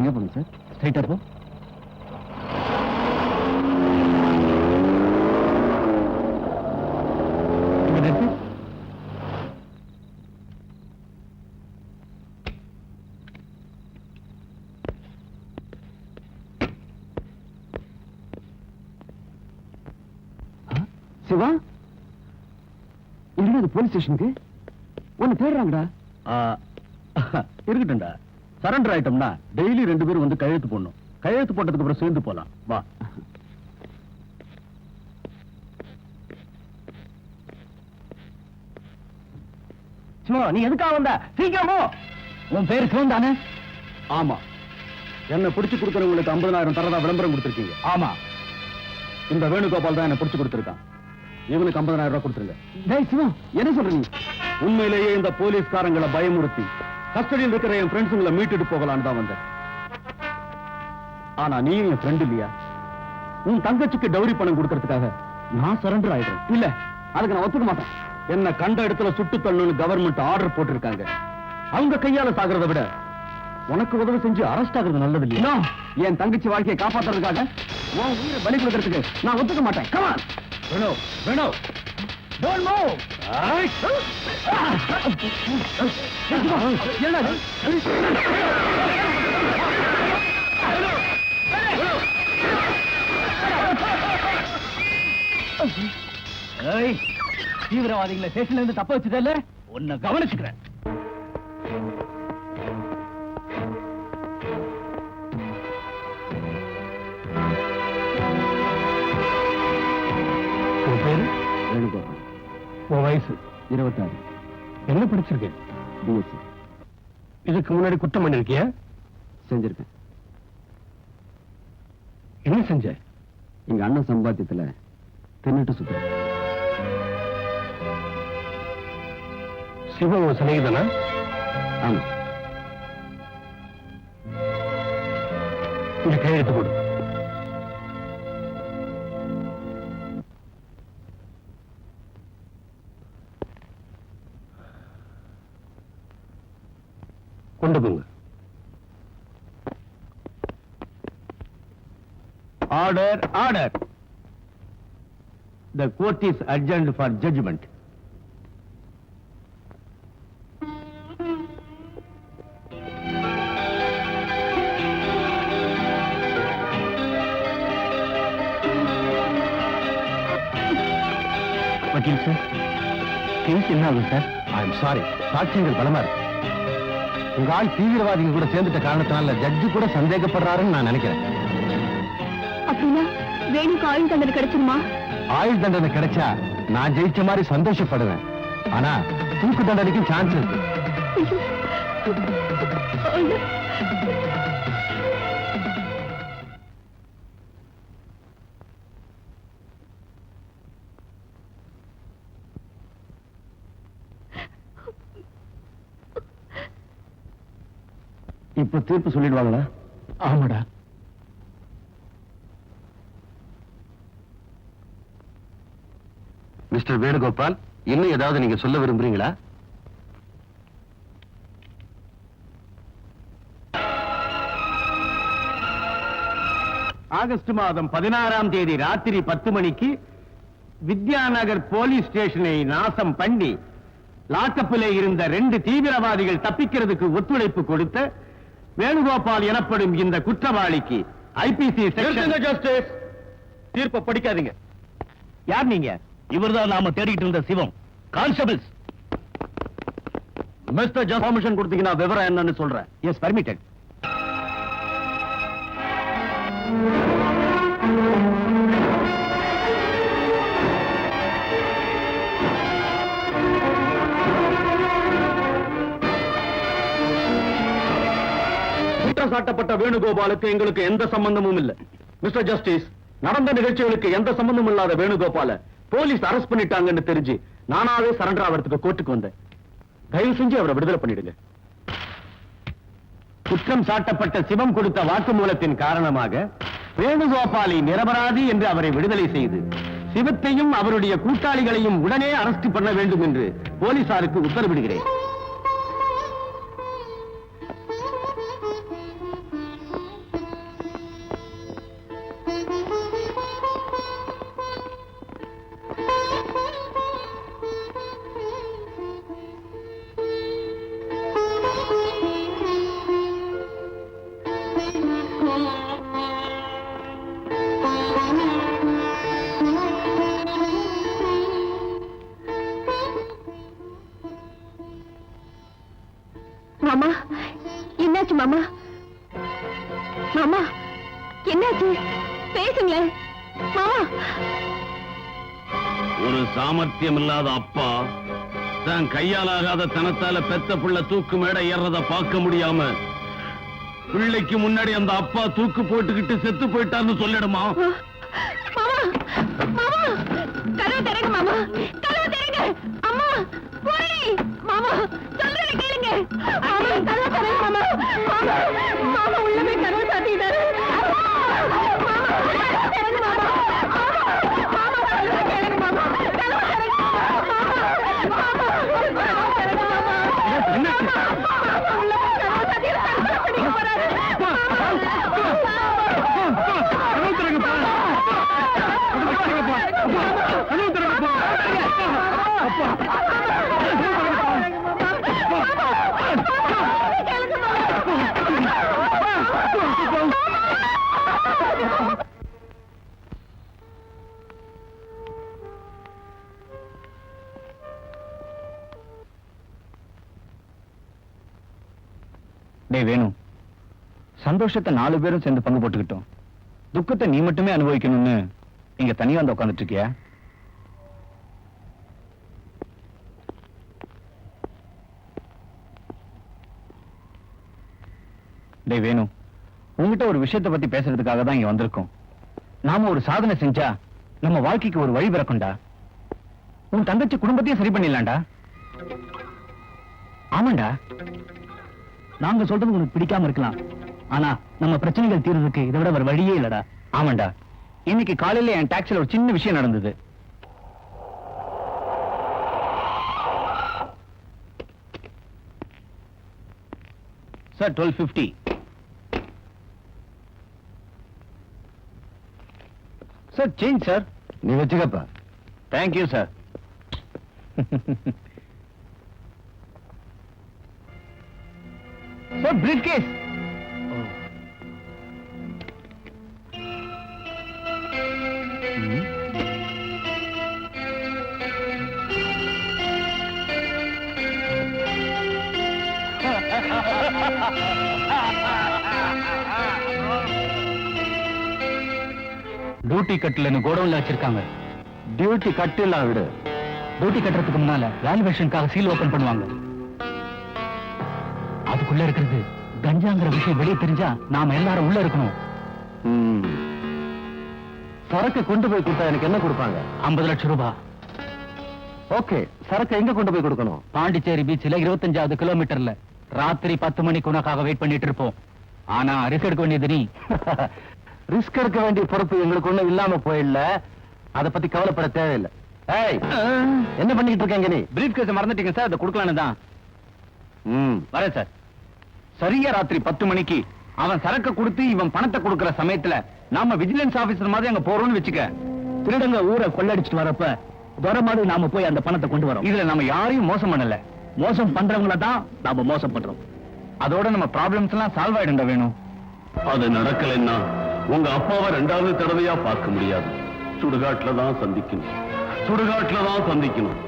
A: எங்க போங்க சார்? ஸ்ட்ரைட்டா போ. சிவா, என்னடா போலீஸ் ஸ்டேஷனுக்கு ஒன்னு தேடுறாங்கடா. இருக்கட்டும்டா, சரண்டர் ஆயிட்டோம்னா டெய்லி 2 பேரும் வந்து கையெழுத்து போடணும். கையெழுத்து போட்டதுக்கு அப்புறம் சேர்ந்து போலாம். வா. சிவா, நீ எதுக்காக வந்த? சீக்கிரமோ. உன் பேரு சிவன் தானே? ஆமா. என்ன பிடிச்சு கொடுக்கறவங்களுக்கு 50,000 தரதா விளம்பரம் கொடுத்திருக்கீங்க. ஆமா. இந்த வேணுகோபால் தான் என்ன பிடிச்சு கொடுத்திருக்கான். இவனுக்கு 50,000 ரூபாய் கொடுத்துருங்க. டேய் சிவா, என்ன சொல்றீங்க? உண்மையிலேயே இந்த போலீஸ்காரங்களை பயமுறுத்தி கஸ்டடியில் இருக்கிற என் ஃப்ரெண்ட்ஸுங்களை மீட்டுட்டு போகலான்னு தான் வந்தேன். ஆனா நீ என் ஃப்ரெண்ட் இல்லையா? உன் தங்கச்சிக்கு டௌரி பணம் கொடுக்கறதுக்காக நான் சரண்டர் ஆயிடுறேன். இல்ல, அதுக்கு நான் ஒத்துக்க மாட்டேன். என்ன கண்ட இடத்துல சுட்டு தள்ளணும்னு கவர்மெண்ட் ஆர்டர் போட்டிருக்காங்க. அவங்க கையால சாகிறத விட உனக்கு உதவி செஞ்சு அரெஸ்ட் ஆகுறது நல்லது இல்லையா? என் தங்கச்சி வாழ்க்கையை காப்பாத்துறதுக்காக உன் உயிரை பலி கொடுக்கறதுக்கு நான் ஒத்துக்க மாட்டேன். Come on. வேணும் வேணும். Don't move. தீவிரவாதிகளை ஸ்டேஷன்ல இருந்து தப்ப வச்சுதல்ல, உன்னை கவனிச்சுக்கிறேன்.
D: உன் வயசு
B: 26.
D: என்ன படிச்சிருக்க?
B: பிஎஸ்சி
D: இதுக்கு முன்னாடி குற்றம் பண்ணிருக்கியா?
B: செஞ்சிருக்கேன்.
D: என்ன செஞ்ச?
B: எங்க அண்ணன் சம்பாத்தியத்துல தின்னுட்டு சுத்துறேன்.
D: சிவம் உன் சிநேகிதனா?
B: ஆமா.
D: இங்க கையெழுத்து போடு. கொண்டு போங்க.
E: Order, order. The court is adjourned for judgment.
A: வக்கீல் சார், கேஸ் என்ன ஆகும் சார்?
E: I am sorry. சாட்சியங்கள் பலமா இருக்கு. உங்க ஆள் தீவிரவாதிங்க கூட சேர்ந்துட்ட காரணத்தினால ஜட்ஜு கூட சந்தேகப்படுறாருன்னு நான் நினைக்கிறேன்.
C: அப்படின்னா வேணுக்கு ஆயுள் தண்டனை கிடைச்சிருமா?
E: ஆயுள் தண்டனை கிடைச்சா நான் ஜெயிச்ச மாதிரி சந்தோஷப்படுவேன். ஆனா தூக்கு தண்டனைக்கும் சான்ஸ் இருக்கு.
B: இப்ப தீர்ப்பு சொல்லிடுவாங்களா?
D: ஆமாடா.
E: மிஸ்டர் வேணுகோபால், இன்னும் ஏதாவது நீங்க சொல்ல விரும்புறீங்களா? ஆகஸ்ட் மாதம் 16ஆம் தேதி ராத்திரி 10 மணிக்கு வித்யாநகர் போலீஸ் ஸ்டேஷனை நாசம் பண்ணி லாக்கப்பிலே இருந்த 2 தீவிரவாதிகள் தப்பிக்கிறதுக்கு ஒத்துழைப்பு கொடுத்த வேணுகோபால் எனப்படும் இந்த குற்றவாளிக்கு ஐபிசி
B: ஜஸ்டிஸ், தீர்ப்பை படிக்காதீங்க.
E: யார் நீங்க?
B: இவர்தான் நாம தேடிட்டு இருந்த Shivam. Constables, mister just permission கொடுத்தீங்கன்னா விவரம் என்னன்னு சொல்றேன்.
E: Yes, permitted.
B: குற்றம் சாட்டப்பட்ட வேணுகோபாலுக்கு எங்களுக்கு எந்த சம்பந்தமும் இல்லை. மிஸ்டர் ஜஸ்டிஸ், நடந்த நிகழ்ச்சிகளுக்கு எந்த சம்பந்தமும் இல்லாத வேணுகோபால போலீஸ் அரெஸ்ட் பண்ணிட்டாங்கன்னு தெரிஞ்சு நானாவே சரண்டர் ஆகிறதுக்கு கோர்ட்டுக்கு வந்தேன். தயவு செஞ்சு அவரை விடுதலை பண்ணிடுங்க.
E: குற்றம் சாட்டப்பட்ட சிவம் கொடுத்த வாக்குமூலத்தின் காரணமாக வேணுகோபாலை நிரபராதி என்று அவரை விடுதலை செய்து சிவத்தையும் அவருடைய கூட்டாளிகளையும் உடனே அரெஸ்ட் பண்ண வேண்டும் என்று போலீசாருக்கு உத்தரவிடுகிறேன்.
C: மாமா, என்னாச்சு மாமா? மாமா, என்னாச்சு? பேசுங்களேன் மாமா.
B: ஒரு சாமர்த்தியம் இல்லாத அப்பா தான் கையாலாகாத தனத்தால பெத்த பிள்ளை தூக்கு மேடை ஏறத பார்க்க முடியாம பிள்ளைக்கு முன்னாடி அந்த அப்பா தூக்கு போட்டுக்கிட்டு செத்து போயிட்டான்னு சொல்லிடுமா?
C: மாமா, மாமா, கதவு திறங்க மாமா, கதவு திறங்க. அம்மா, போய் மாமா, சொல்றத கேளுங்க. மாமா, கதவு திறங்க மாமா. மாமா, மாமா உள்ள போய் கதவு சாத்திட்டாரு. மாமா, கதவு திறங்க மாமா. மாமா, சொல்றத கேளுங்க மாமா. கதவு திறங்க மாமா. மாமா, கதவு திறங்க மாமா. மாமா, உள்ள போய் கதவு சாத்திட்டாரு. படிக்க போறாரு.
A: டேய் வேணு, சந்தோஷத்தை 4 பேரும் சேர்ந்து பங்கு போட்டுக்கிட்டோம். துக்கத்தை நீ மட்டுமே அனுபவிக்கணும்னு இங்க தனியா வந்து உட்கார்ந்துட்டு இருக்கியா? டேய் வேணு, உங்ககிட்ட ஒரு விஷயத்தை பத்தி பேசுறதுக்காக தான் இங்க வந்திருக்கோம். நாம ஒரு சாதனை செஞ்சா நம்ம வாழ்க்கைக்கு ஒரு வழி பிறக்கும்டா. உன் தங்கச்சி குடும்பத்தையும் சரி பண்ணிடலாம்டா. ஆமாண்டா, நாங்க சொல்றது உனக்கு பிடிக்காம இருக்கலாம், ஆனா நம்ம பிரச்சனைகள் தீர்றதுக்கு இதை விட ஒரு வழியே இல்லடா. ஆமாண்டா, இன்னைக்கு காலையில என் டாக்ஸில ஒரு சின்ன விஷயம் நடந்தது. சார் 1250. Sir change sir.
B: நீ வச்சுக்கப்பா.
A: Thank you sir. Sir briefcase. Duty கட்டலன்னு கோடவுன்ல வச்சிருக்காங்க.
B: டியூட்டி கட்டிடலாம் விடு.
A: டியூட்டி கட்டுறதுக்கு முன்னால வேல்யூவேஷனுக்காக சீல் ஓபன் பண்ணுவாங்க. அதுக்குள்ள இருக்கிறது கஞ்சாங்கிற விஷயம் வெளியே தெரிஞ்சா நாம எல்லாரும் உள்ள இருக்கணும்.
B: சரக்கு கொண்டு போய் கொடுத்தா எனக்கு என்ன கொடுப்பாங்க?
A: 50 லட்சம் ரூபாய்.
B: ஓகே, சரக்கு எங்க கொண்டு போய் கொடுக்கணும்?
A: பாண்டிச்சேரி பீச்சில் 25வது கிலோமீட்டர்ல ராத்திரி 10 மணிக்கு உனக்காக வெயிட் பண்ணிட்டு இருப்போம். ஆனா ரிஸ்க் எடுக்க வேண்டியது நீ.
B: ரிஸ்க் எடுக்க வேண்டிய பொறுப்பு எங்களுக்கு ஒண்ணும் இல்லாம போயிடல. அத பத்தி கவலைப்பட தேவையில்லை. ஏய், என்ன பண்ணிட்டு இருக்கீங்க நீ?
A: பிரீஃப் கேஸ் மறந்துட்டீங்க சார், அதை கொடுக்கலான்னு தான். வரேன் சார். சரியா ராத்திரி 10 மணிக்கு அவன் சரக்கு கொடுத்து இவன் பணத்தை கொடுக்கிற சமயத்துல நாம விஜிலன்ஸ் ஆபீசர் மாதிரி அங்க போறோம்னு வச்சுக்க. திருடங்க ஊரை கொள்ளடிச்சிட்டு வரப்ப துரை மாதிரி நாம போய் அந்த பணத்தை கொண்டு வரோம். இதுல நம்ம யாரையும் மோசம் பண்ணல. மோசம் பண்றவங்கள தான் நாம மோசம் பண்றோம். அதோட நம்ம ப்ராப்ளம்ஸ் எல்லாம் சால்வ் ஆயிடும்டா வேணும்.
B: அது நடக்கலைன்னா உங்க அப்பாவை 2வது தடவையா பார்க்க முடியாது. சுடுகாட்டுல தான் சந்திக்கணும். சுடுகாட்டுல தான் சந்திக்கணும்.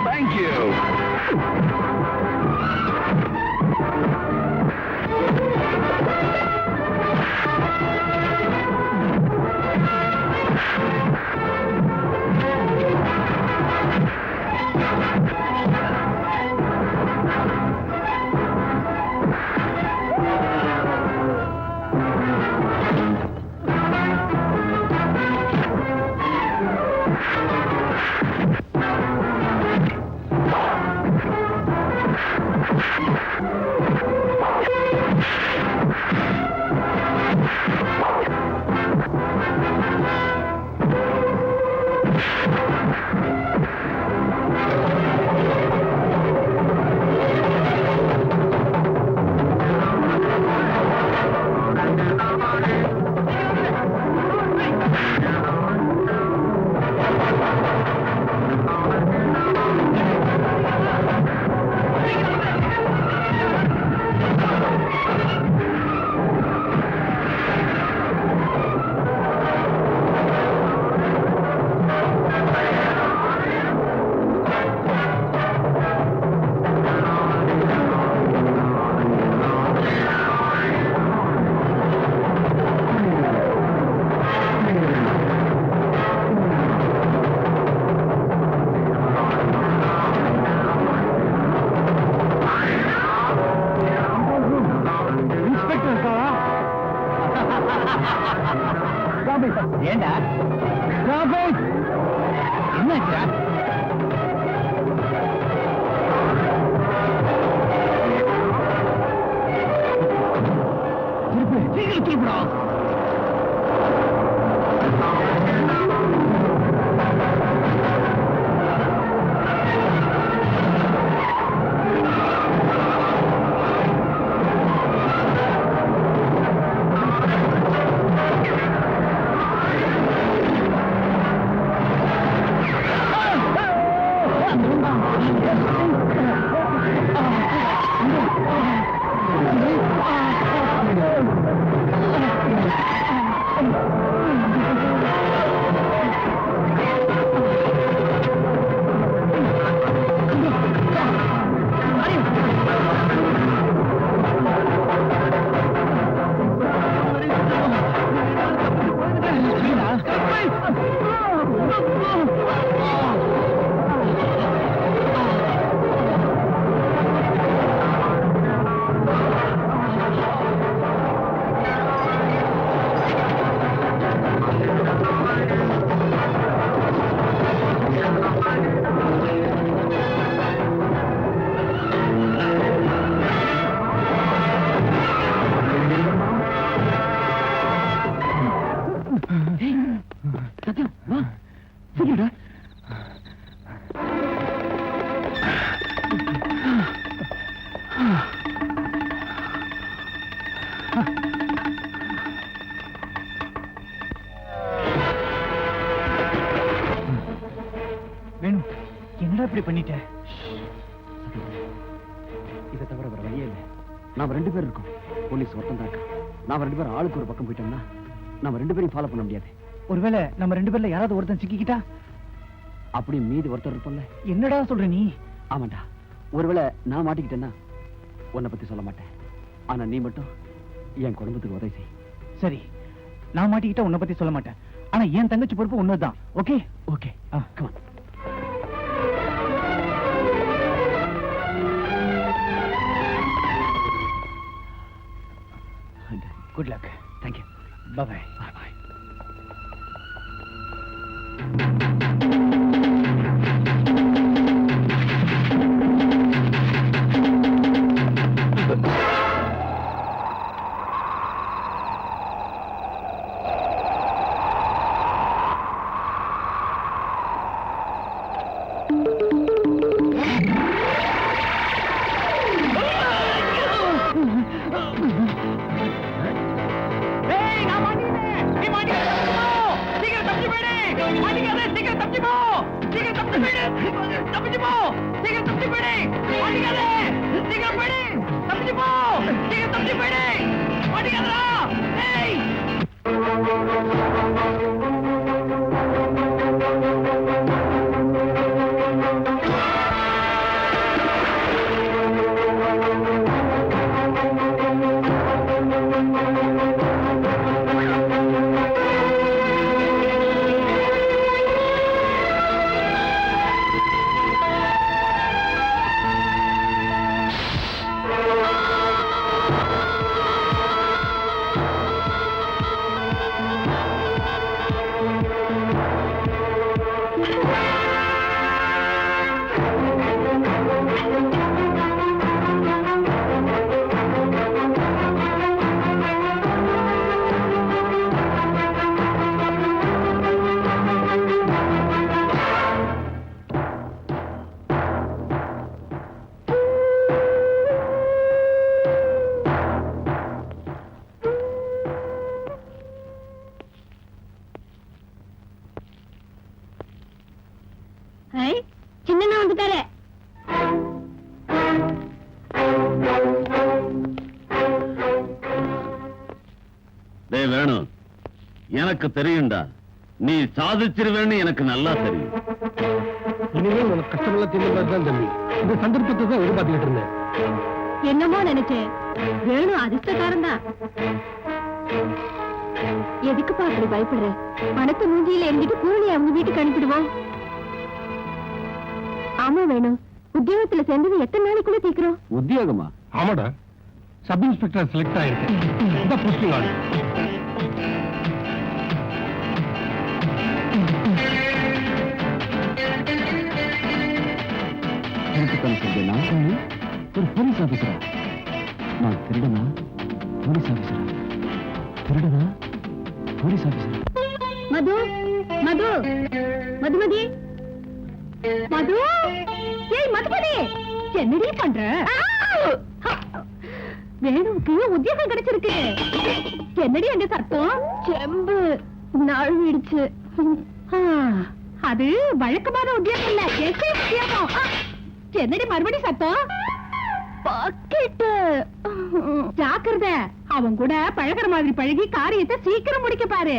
B: Thank you.
A: ஏண்டா என்னாச்சா?
D: சீக்கிரம் திருப்பிடா.
A: வேணு, என்னடா இப்படி பண்ணிட்ட?
B: இதை தவிர வேற வழியே இல்லை. நாம 2 பேர் இருக்கோம், போலீஸ் ஒருத்தன் தான் இருக்கான். நாம 2 பேரும் ஆளுக்கு ஒரு பக்கம் போயிட்டோம்னா நாம 2 பேரையும் ஃபாலோ பண்ண முடியாது.
A: ஒருவேளை நம்ம 2 பேர்ல யாராவது ஒருத்தன் சிக்கிக்கிட்டா?
B: அப்படி மீதி ஒருத்தர் இருப்போம்ல.
A: என்னடா சொல்ற நீ?
B: ஆமாண்டா, ஒருவேளை நான் மாட்டிக்கிட்டேன்னா உன்னை பத்தி சொல்ல மாட்டேன். ஆனா நீ மட்டும் என் குடும்பத்துக்கு உதவி செய்.
A: சரி, நான் மாட்டிக்கிட்ட உன்னை பத்தி சொல்ல மாட்டேன். ஆனா என் தங்கச்சி பொறுப்பு உன்னதுதான். Okay?
B: Okay, come on.
A: Good luck.
B: Thank you.
A: Bye-bye.
B: Bye-bye.
C: சின்ன வந்துட்டாரு.
B: டேய் வேணு, எனக்கு தெரியும்டா நீ சாதிச்சிருவேன்னு எனக்கு நல்லா தெரியும்.
D: இனிமேல் உனக்கு கஷ்டமெல்லாம் தீர்ந்து தான் தம்பி. இந்த சந்தர்ப்பத்தை தான் எதிர்பார்த்துக்கிட்டு இருந்தேன்.
C: என்னமோ நினைச்சேன், வேணும் அதிர்ஷ்டக்காரன் தான். எதுக்குப்பா அப்படி பயப்படுற? பணத்தை மூஞ்சியில எழுதிட்டு கூலி அவங்க வீட்டுக்கு அனுப்பிடுவோம். ஆமா வேணும், உத்தியோகத்துல சேர்ந்தது எத்தனை நாளைக்குள்ள தீக்கிறோம்?
B: உத்தியோகமா?
D: ஆமாடா, சப் இன்ஸ்பெக்டர் செலக்ட் ஆயிருக்கு. இந்த போஸ்டிங் ஆடு.
B: ஒரு போலீஸ் ஆபீசரா? நான் திருடனா? போலீஸ் ஆபீசரா?
A: Police officer.
C: மது மது மதுமதி மது, ஏய் மதுமதி, என்னடி பண்ற? வேணுவுக்கு உத்தியோகம் கிடைச்சிருக்கு. என்னடி அங்க சத்தம்? செம்பு நழுவிடுச்சு. அது வழக்கமான உத்தியோகம் இல்ல, எஸ்ஐ உத்தியோகம். என்னடி மறுபடி சத்தம்? பாக்கெட்டு. ஜாக்கிரதை, அவன் கூட பழகுற மாதிரி பழகி காரியத்தை சீக்கிரம் முடிக்க பாரு.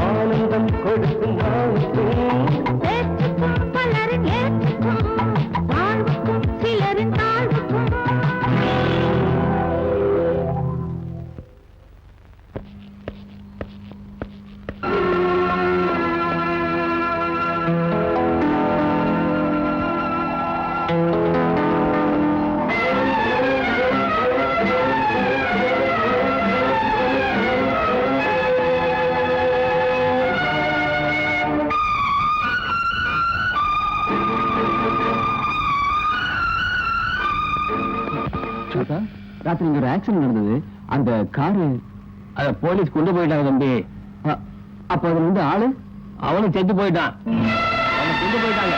A: ஆனந்தம் கொடுக்கும்
C: பலரின் ஏற்றுக்கும் வாழ்வுக்கும் சிலரின் தாழ்வுக்கும்.
A: ராத்திரி இங்க ஒரு ஆக்சிடென்ட் நடந்தது. அந்த காரு அத போலீஸ் கொண்டு போயிட்டாங்க தம்பி. அப்ப அதுல இருந்து ஆளு அவனும் செத்து போயிட்டான். அவனை கொண்டு போயிட்டாங்க.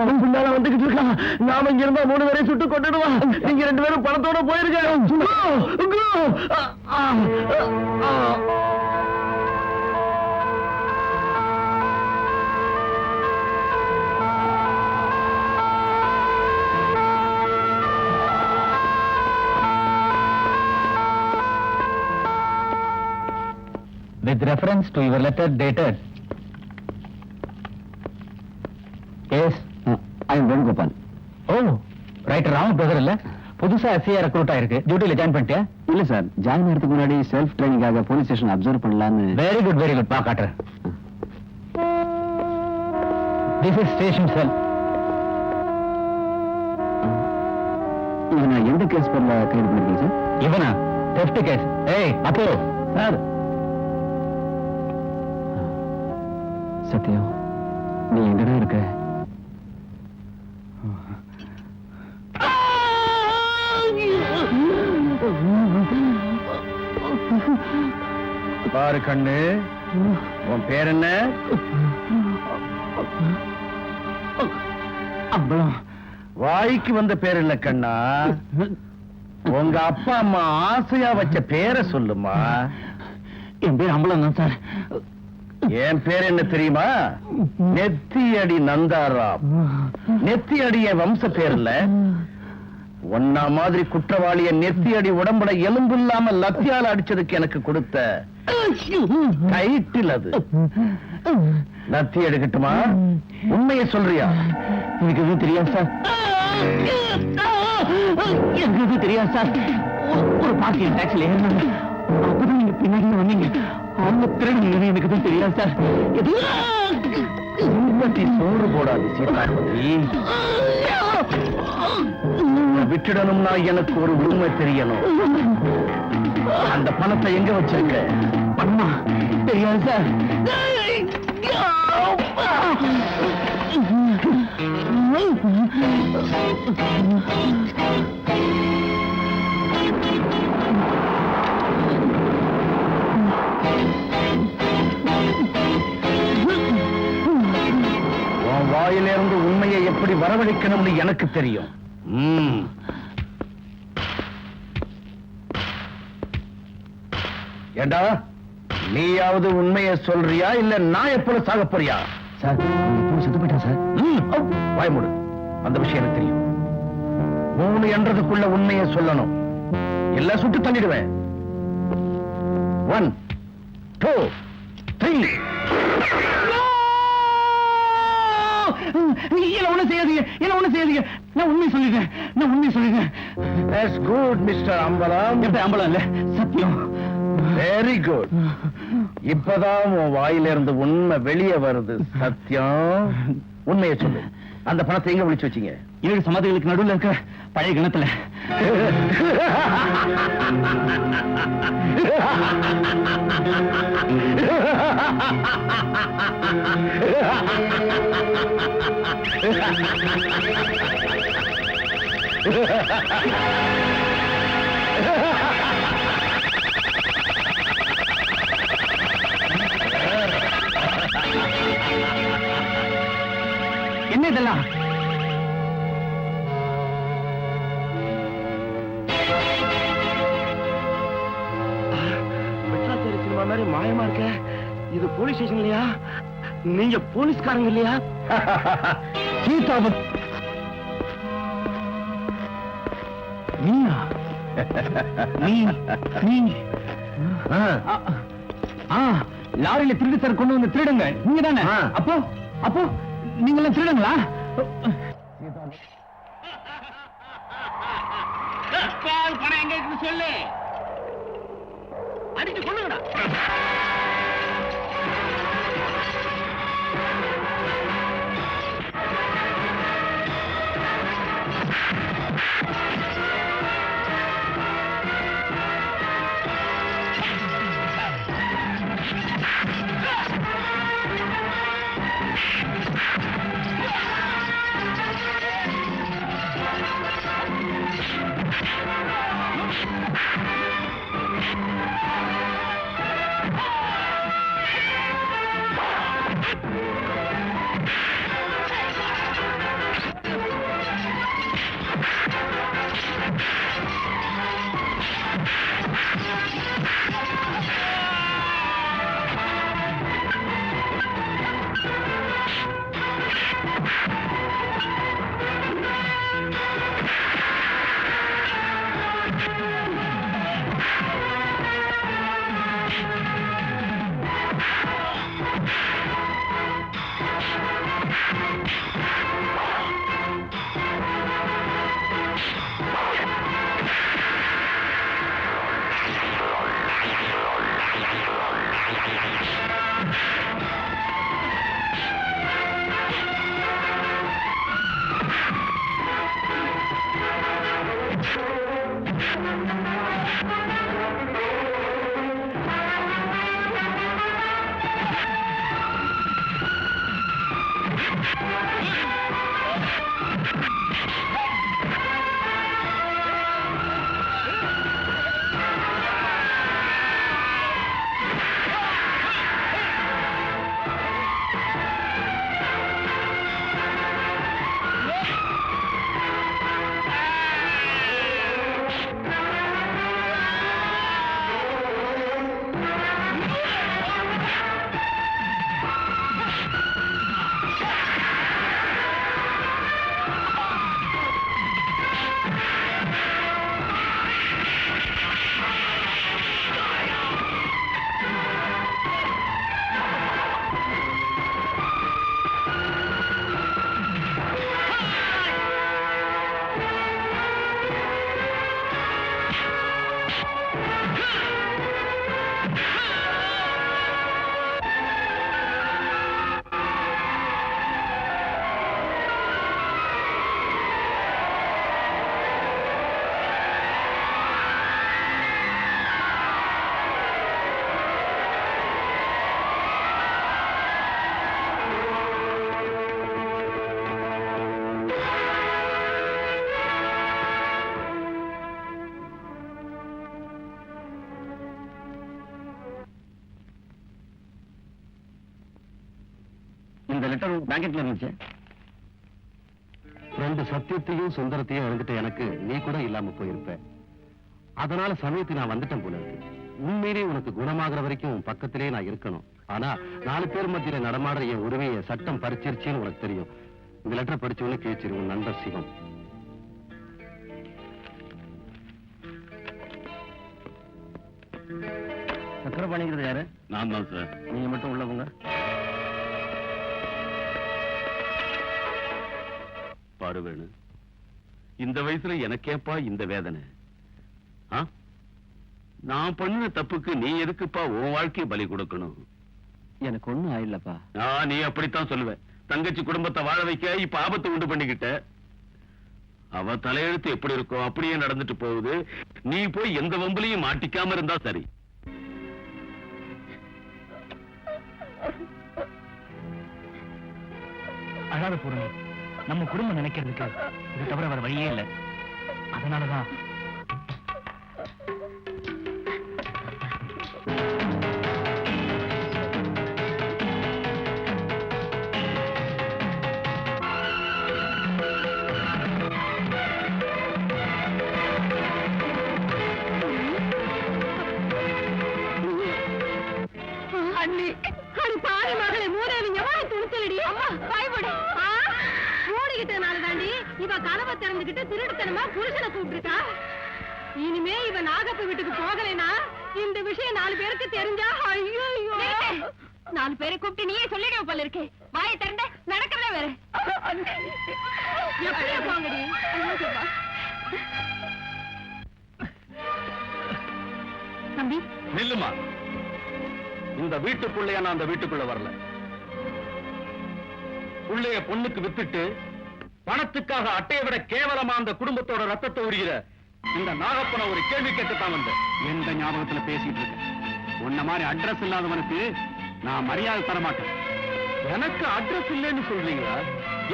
D: அவன் பின்னால வந்துகிட்டு இருக்கான். நாம இங்க இருந்தா 3 பேரை சுட்டு கொண்டுடுவான். நீங்க 2 பேரும் பணத்தோட போயிருக்க.
A: With reference to your letter dated. Yes, I am Venugopal. Oh, writer Rama brother இல்ல? புதுசா எஸ்ஐ ரெக்ரூட் ஆயிருக்கு. டியூட்டில ஜாயின் பண்ணிட்டியா? இல்ல சார், ஜாயின் பண்ணதுக்கு முன்னாடி செல்ஃப் ட்ரைனிங்காக போலீஸ் ஸ்டேஷன் அப்சர்வ் பண்ணலாம்னு. வெரி குட் பா காட்டுறேன். திஸ் இஸ் ஸ்டேஷன் செல். இவனை எந்த கேஸ் பேர்ல கைது பண்ணிருக்கீங்க சார்? இவனா தெஃப்ட் கேஸ். ஏய் அப்போ சார். சத்யம், நீ எங்கடா இருக்க?
B: பாரு கண்ணு, உன் பேர் என்ன? வாய்க்கு வந்த பேர் இல்ல கண்ணா, உங்க அப்பா அம்மா ஆசையா வச்ச பேரை சொல்லுமா.
A: என் பேர் அம்பலம் தான் சார்.
B: என் பேர் என்ன தெரியுமா? நெத்தியடி நந்தாராம். நெத்தியடி என் வம்ச பேர்ல. ஒன்னா மாதிரி குற்றவாளிய நெத்தியடி உடம்புல எலும்பு இல்லாம லத்தியால அடிச்சதுக்கு எனக்கு கொடுத்த டைட்டில் அது. லத்தி எடுக்கட்டுமா? உண்மையை சொல்றியா?
A: எனக்கு எதுவும் தெரியாது சார். எனக்கு எதுவும் தெரியாது சார். ஒரு பாக்கிய டாக்ஸில ஏறினாங்க. அப்பதான் நீங்க பின்னாடி வந்தீங்க. அவங்க திருடுங்க. எனக்கு எதுவும் தெரியாது சார்.
B: சோறு போடாது சீதாபதி. விட்டுடணும்னா எனக்கு ஒரு உண்மை தெரியணும். அந்த பணத்தை எங்க வச்சிருக்க?
A: அம்மா தெரியாது சார்.
B: உன் வாயிலிருந்து உண்மையை எப்படி வரவழைக்கணும்னு எனக்கு தெரியும். ஏண்டா, நீயாவது உண்மையை சொல்றியா இல்ல நான் எப்போது சாக போறியா?
A: சார், செத்து போயிட்டா சார்.
B: வாய்மூடு, அந்த விஷயம் எனக்கு தெரியும். 3 என்றதுக்குள்ள உண்மையை சொல்லணும், எல்லாம் சுட்டு தள்ளிடுவேன். 1 2 3.
A: என்ன ஒண்ணு செய்யாதீங்க, என்ன ஒண்ணு செய்யாதீங்க. நான் உண்மை சொல்லிட்டேன், நான் உண்மை சொல்லிட்டேன்.
B: That's good, Mr. அம்பலம்.
A: எப்படி அம்பலம் இல்ல, சத்தியம்.
B: Very good. இப்பதான் உன் வாயிலிருந்து உண்மை வெளியே வருது. சத்தியம், உண்மையை சொல்லு. அந்த பணத்தை எங்க விழிச்சு வச்சீங்க?
A: 7 சமாதிகளுக்கு நடுவுல இருக்க பழைய கிணத்துல. என்ன இதெல்லாம்?
B: வெட்ராச்சேரி சினிமா மாதிரி மாயமா இருக்க. இது போலீஸ் ஸ்டேஷன் இல்லையா? நீங்க போலீஸ்காரங்க இல்லையா?
A: சீதாவை நீயா? நீ லாரியில திருடு சார் கொண்டு வந்து திருடுங்க நீங்க தானே? அப்போ நீங்க எல்லாம் திருடுங்களா?
E: பணம் எங்க இருக்குன்னு சொல்லு. அடிச்சு கொள்ளுங்கடா.
B: இந்த லெட்டர் பேக்கெட்ல இருந்துச்சு.
D: 2 சத்தியத்தையும் சுந்தரத்தையும் இழந்துட்டு எனக்கு நீ கூட இல்லாம போயிருப்ப. அதனால சமயத்துக்கு நான் வந்துட்டேன் போல இருக்கு. உண்மையிலே உனக்கு குணமாகிற வரைக்கும் உன் பக்கத்திலே நான் இருக்கணும். ஆனா 4 பேர் மத்தியில நடமாடுற என் உரிமையை சட்டம் பறிச்சிருச்சுன்னு உனக்கு தெரியும். இந்த லெட்டரை படிச்சவனே கேச்சிரு. உன் நண்பர் சிவம்.
B: சக்கரபாணிங்கிறது யாரு?
E: நான் தான் சார்.
B: நீங்க மட்டும் உள்ளவங்க.
E: பாரு வேணு,
B: இந்த வயசுல எனக்கேப்பா இந்த வேதனை? ஆ? நான் பண்ணின தப்புக்கு நீ எதுக்குப்பா உன் வாழ்க்கையை பலி கொடுக்கணும்?
A: எனக்கு ஒண்ணும் ஆயிடலப்பா.
B: நீ அப்படித்தான் சொல்லுவேன். தங்கச்சி குடும்பத்தை வாழ வைக்க இப்ப ஆபத்து உண்டு பண்ணிக்கிட்ட. அவ தலையெழுத்து எப்படி இருக்கோ அப்படியே நடந்துட்டு போகுது. நீ போய் எந்த வம்புலையும் மாட்டிக்காம இருந்தா சரி.
A: அழாத பூரணி, நம்ம குடும்பம் நினைக்கிறதுக்கு இது தவிர வேற வழியே இல்லை. அதனாலதான்
C: கனவை திறந்துகிட்டு திருட்டுத்தனமா புருஷனை கூப்பிட்டுருக்கா. இனிமே இவ நாகப்ப வீட்டுக்கு போகலைன்னா இந்த விஷயம் 4 பேருக்கு தெரிஞ்சா ஐயோ 4 பேரை கூப்பிட்டு நீயே சொல்லிடுவ போல இருக்கே. வாயை திறந்த நடக்கிறதே வேற. எப்படியா போங்கடி. தம்பி
B: நில்லுமா. இந்த வீட்டுக்குள்ளையா நான் அந்த வீட்டுக்குள்ள வரல. புள்ளைய பொண்ணுக்கு வித்துட்டு பணத்துக்காக அட்டையை விட கேவலமா அந்த குடும்பத்தோட ரத்தத்தை உரிகிற இந்த நாகப்பனை ஒரு கேள்வி கேட்டுத்தான் வந்தேன். எந்த ஞாபகத்துல பேசிட்டு இருக்க? உன்ன மாதிரி அட்ரஸ் இல்லாதவனுக்கு நான் மரியாதை தர மாட்டேன். எனக்கு அட்ரஸ் இல்லைன்னு சொல்றீங்களா?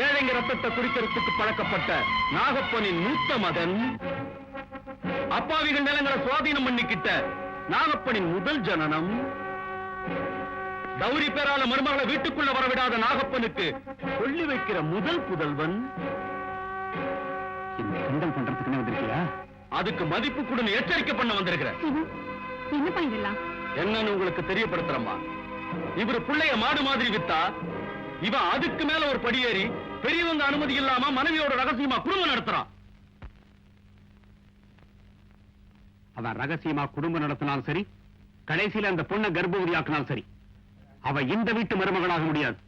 B: ஏழைங்க ரத்தத்தை குடிக்கிறதுக்கு பழக்கப்பட்ட நாகப்பனின் மூத்த மகன், அப்பாவிகள் நிலங்களை சுவாதீனம் பண்ணிக்கிட்ட நாகப்பனின் முதல் ஜனனம், கௌரி பேரால மருமகளை வீட்டுக்குள்ள வரவிடாத நாகப்பனுக்கு சொல்லி வைக்கிற முதல் புதல்வன். கிண்டல் பண்றதுக்குன்னு வந்திருக்கியா? அதுக்கு மதிப்பு கூட எச்சரிக்கை பண்ண வந்திருக்கிறேன்.
C: என்ன பண்ணிடலாம்?
B: என்னன்னு உங்களுக்கு தெரியப்படுத்துறமா. இவரு பிள்ளைய மாடு மாதிரி வித்தா இவன் அதுக்கு மேல ஒரு படியேறி பெரியவங்க அனுமதி இல்லாம மனைவியோட ரகசியமா குடும்பம் நடத்துறான். அவன் ரகசியமா குடும்பம் நடத்தினாலும் சரி, கடைசியில அந்த பொண்ணை கர்ப்பவதியாக்கினாலும் சரி, அவ இந்த வீட்டு மருமகளாக முடியாது.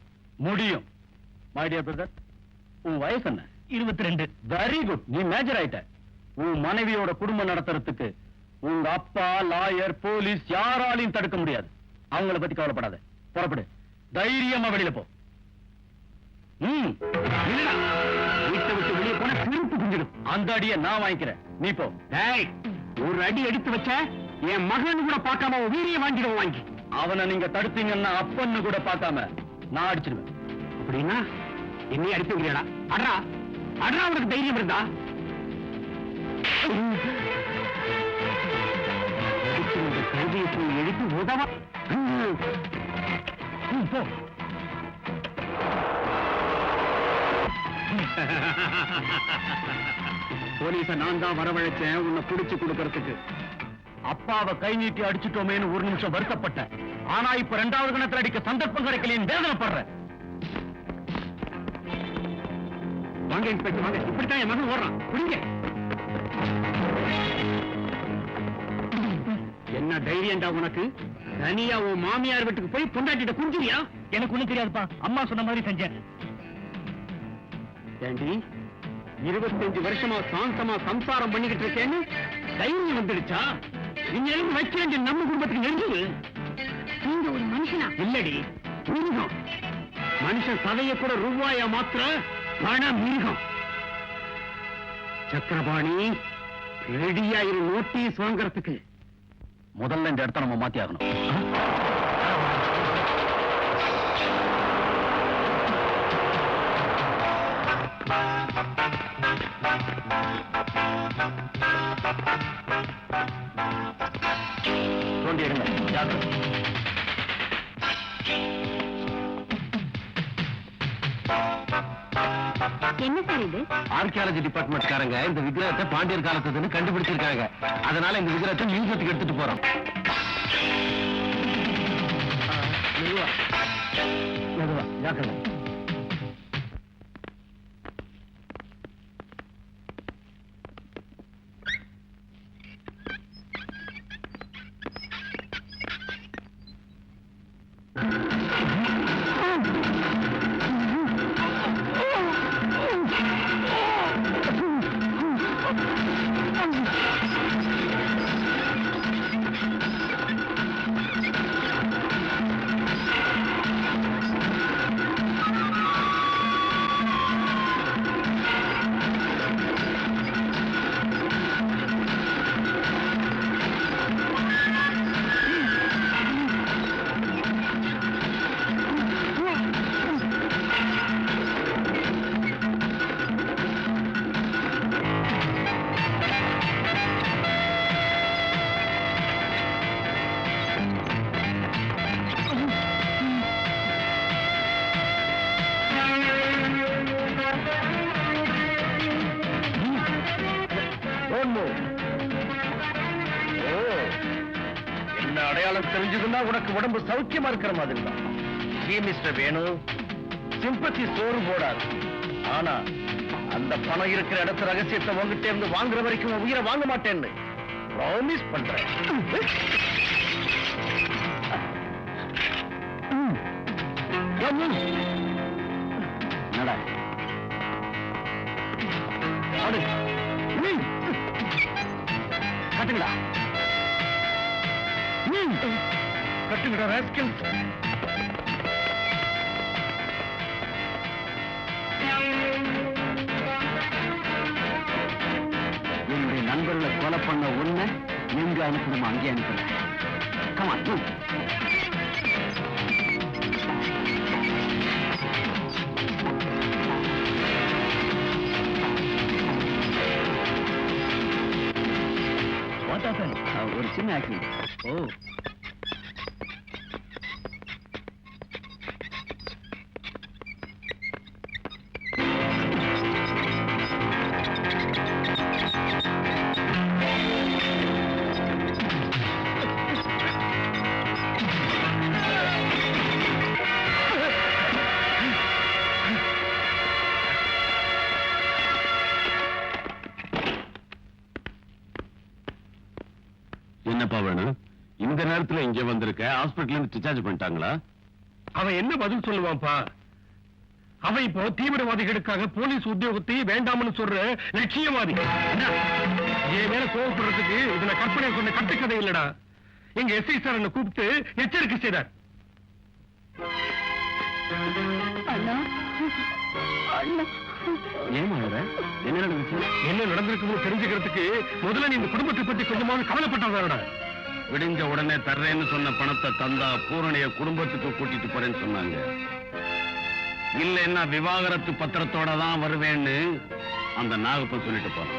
B: முடியும். மை டியர் பிரதர், உன் வயசு என்ன?
A: 22.
B: Very good. நீ மேஜர் ஆயிட்ட. உன் மனைவியோட குடும்பம் நடத்துறதுக்கு உங்க அப்பா, லாயர், போலீஸ் யாராலையும் தடுக்க முடியாது. அவங்கள பத்தி கவலைப்படாத. புறப்படு. தைரியமா வெளியில போ. வீட்டை விட்டு வெளியே போன திருப்பு குஞ்சிடும். அந்த அடியை நான் வாங்கிக்கிறேன். நீ போ. ஒரு அடி எடுத்து வச்ச என் மகன் கூட பார்க்காம வீரிய வாங்கிடுவோம். வாங்கி அவனை நீங்க தடுத்தீங்கன்னா அப்பன்னு கூட பார்க்காம நான் அடிச்சிடுவேன். அப்படின்னா என்னைய அடித்துக்கிறீடா? அட்ரா அட்ரா, உனக்கு தைரியம் இருந்தா கைதியை எழுதி உதவ. போ. போலீஸ நான் தான் வரவழைச்சேன் உன்னை புடிச்சு கொடுக்கறதுக்கு. அப்பாவை கை நீட்டி அடிச்சுட்டோமேன்னு ஒரு நிமிஷம் வருத்தப்பட்டேன். ஆனா இப்ப 2வது கணத்துல அடிக்க சந்தர்ப்பம் கிடைக்கலைன்னு வேதனைப்படுறேன். வாங்க இன்ஸ்பெக்டர் வாங்க. இப்படித்தான் என் மகன் ஓடுறான். புடிங்க. என்ன தைரியம்டா உனக்கு? தனியா உன் மாமியார் வீட்டுக்கு போய் பொண்டாட்டிட்ட குஞ்சிரியா?
A: எனக்கு ஒண்ணும் தெரியாதுப்பா. அம்மா சொன்ன மாதிரி செஞ்சேன்.
B: ஏண்டி 25 வருஷமா சாந்தமா சம்சாரம் பண்ணிக்கிட்டு இருக்கேன்னு தைரியம் வந்துடுச்சா? நீங்க எழுந்து வைக்க வேண்டிய நம்ம குடும்பத்துக்கு நெருங்குது.
C: நீங்க ஒரு மனுஷனா?
B: இல்லடி, மிருகம். மனுஷன் சதைய கூட ரூபாயா மாத்திர பண மிருகம். சக்கரபாணி, ரெடியா இரு நோட்டீஸ் வாங்கறதுக்கு. முதல்ல இந்த இடத்த நம்ம மாத்தி ஆகணும். தோண்டி எடுங்க. ஜாக்கிரதை.
C: என்ன சார் இது?
B: ஆர்கியாலஜி டிபார்ட்மெண்ட்காரங்க இந்த விக்கிரகத்தை பாண்டியர் காலத்துன்னு கண்டுபிடிச்சிருக்காங்க. அதனால இந்த விக்கிரகத்தை மியூசியத்துக்கு எடுத்துட்டு போறோம். மெதுவா மெதுவா, ஜாக்கிரதை.
E: அடையாளம் தெரிஞ்சதுன்னா உனக்கு உடம்பு சௌக்கியமா இருக்கிற மாதிரி தான். மிஸ்டர் வேணு, சிம்பத்தி சோறு போடாது. ஆனா அந்த பணம் இருக்கிற இடத்து ரகசியத்தை உங்ககிட்ட இருந்து வாங்குற வரைக்கும் உயிரை வாங்க மாட்டேன்னு ப்ராமிஸ் பண்றேன்.
B: நடா
E: கட்டுங்கடா, கட்டுங்கடா ராஸ்கல்ஸ்.
B: என்னுடைய நண்பர்களை கொலை பண்ண உன்னை எங்க அனுப்பணுமோ அங்கே அனுப்புறேன். கமான். ஒரு சின்ன ஆக்சிடென்ட். ஓ, என்னப்பா வேணும்? இந்த நேரத்துல இங்க வந்திருக்க? ஹாஸ்பிடல்ல இருந்து டிஸ்சார்ஜ் பண்ணிட்டாங்களா?
D: அவன் என்ன பதில் சொல்லுவான்ப்பா? அவன் இப்போ தீவிரவாதிகளுக்காக போலீஸ் உத்தியோகத்தை வேண்டாம்னு சொல்ற லட்சியவாதி. என் மேல கோவப்படுறதுக்கு இதுல கற்பனை சொன்ன கட்டுக்கதை இல்லடா. எங்க எஸ்ஐ சார் என்ன கூப்பிட்டு எச்சரிக்கை செய்தார்.
B: ஏமா என்ன நடந்துச்சு?
D: என்ன நடந்திருக்குன்னு தெரிஞ்சுக்கிறதுக்கு முதல்ல நீ இந்த குடும்பத்தை பத்தி கொஞ்சமாவது கவலைப்பட்டவரோட.
B: விடிஞ்ச உடனே தர்றேன்னு சொன்ன பணத்தை தந்தா பூரணிய குடும்பத்துக்கு கூட்டிட்டு போறேன்னு சொன்னாங்க. இல்லைன்னா விவாகரத்து பத்திரத்தோட தான் வருவேன்னு அந்த நாகப்பன் சொல்லிட்டு போறான்.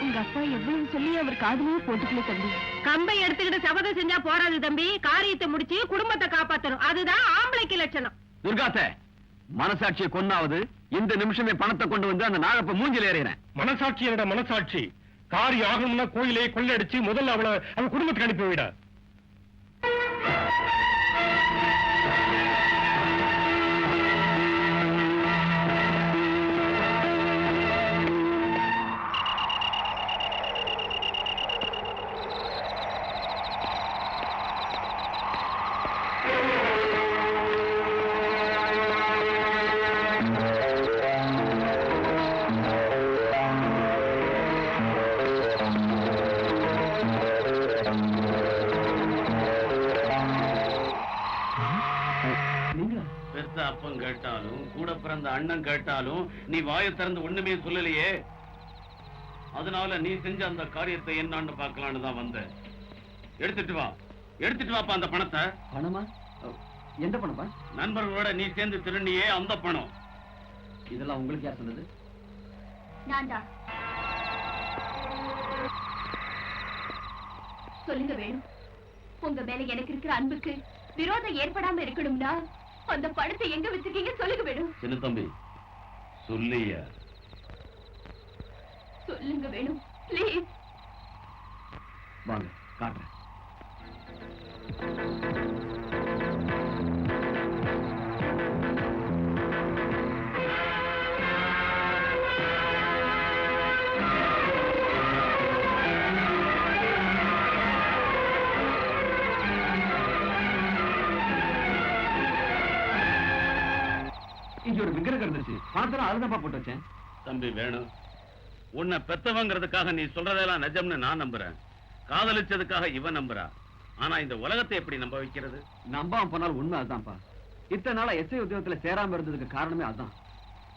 C: உங்க அப்பா எவ்வளவு சொல்லி அவர் காதுலயே போட்டுக்கல தம்பி. கம்பை எடுத்துக்கிட்டு சபதம் செஞ்சா போறாது தம்பி. காரியத்தை முடிச்சு குடும்பத்தை காப்பாத்தணும். அதுதான் ஆம்பளைக்கு லட்சணம்.
B: துர்காத்த, மனசாட்சியை கொன்னாவது இந்த நிமிஷமே பணத்தை கொண்டு வந்து அந்த நாகப்ப மூஞ்சில ஏறிறேன்.
D: மனசாட்சி என்னோட மனசாட்சி. காரி ஆகணும்னா கோயிலே கொள்ளடிச்சு முதல்ல அவன் குடும்பத்துக்கு அனுப்பி விட.
B: பெருத்த அப்பன் கேட்டாலும் கூட பிறந்த அண்ணன் கேட்டாலும் நீ வாயை திறந்து ஒண்ணுமே சொல்லலையே. அதனால நீ செஞ்ச அந்த காரியத்தை என்னான்னு பார்க்கலான்னு தான் வந்த. எடுத்துட்டு வாப்பா அந்த பணத்தை.
A: பணமா? எந்த பணமா?
B: நண்பர்களோட நீ சேர்ந்து திருண்டியே அந்த பணம்.
A: இதெல்லாம் உங்களுக்கு யார் சொன்னது?
C: சொல்லுங்க வேணும். உங்க மேல எனக்கு இருக்கிற அன்புக்கு விரோதம் ஏற்படாம இருக்கணும்னா அந்த பணத்தை எங்க வச்சிருக்கீங்க சொல்லுங்க வேணும்.
B: சின்ன தம்பி சொல்லியா?
C: சொல்லுங்க வேணும் ப்ளீஸ்.
A: வாங்க காட்டுறேன். இங்க ஒரு விக்கிரகம் இருந்துச்சு. பணத்தெல்லாம் அதுதான் போட்டு வச்சேன்.
B: தம்பி வேணும், உன்னை பெத்தவங்கிறதுக்காக நீ சொல்றதெல்லாம் நிஜம்னு நான் நம்புறேன். காதலிச்சதுக்காக இவன் நம்புறா. ஆனா இந்த உலகத்தை எப்படி நம்ப வைக்கிறது?
A: நம்பாம போனாலும் உண்மை அதுதான்ப்பா. இத்தனை நாளா எஸ்ஐ உத்தியோகத்துல சேராம இருந்ததுக்கு காரணமே அதான்.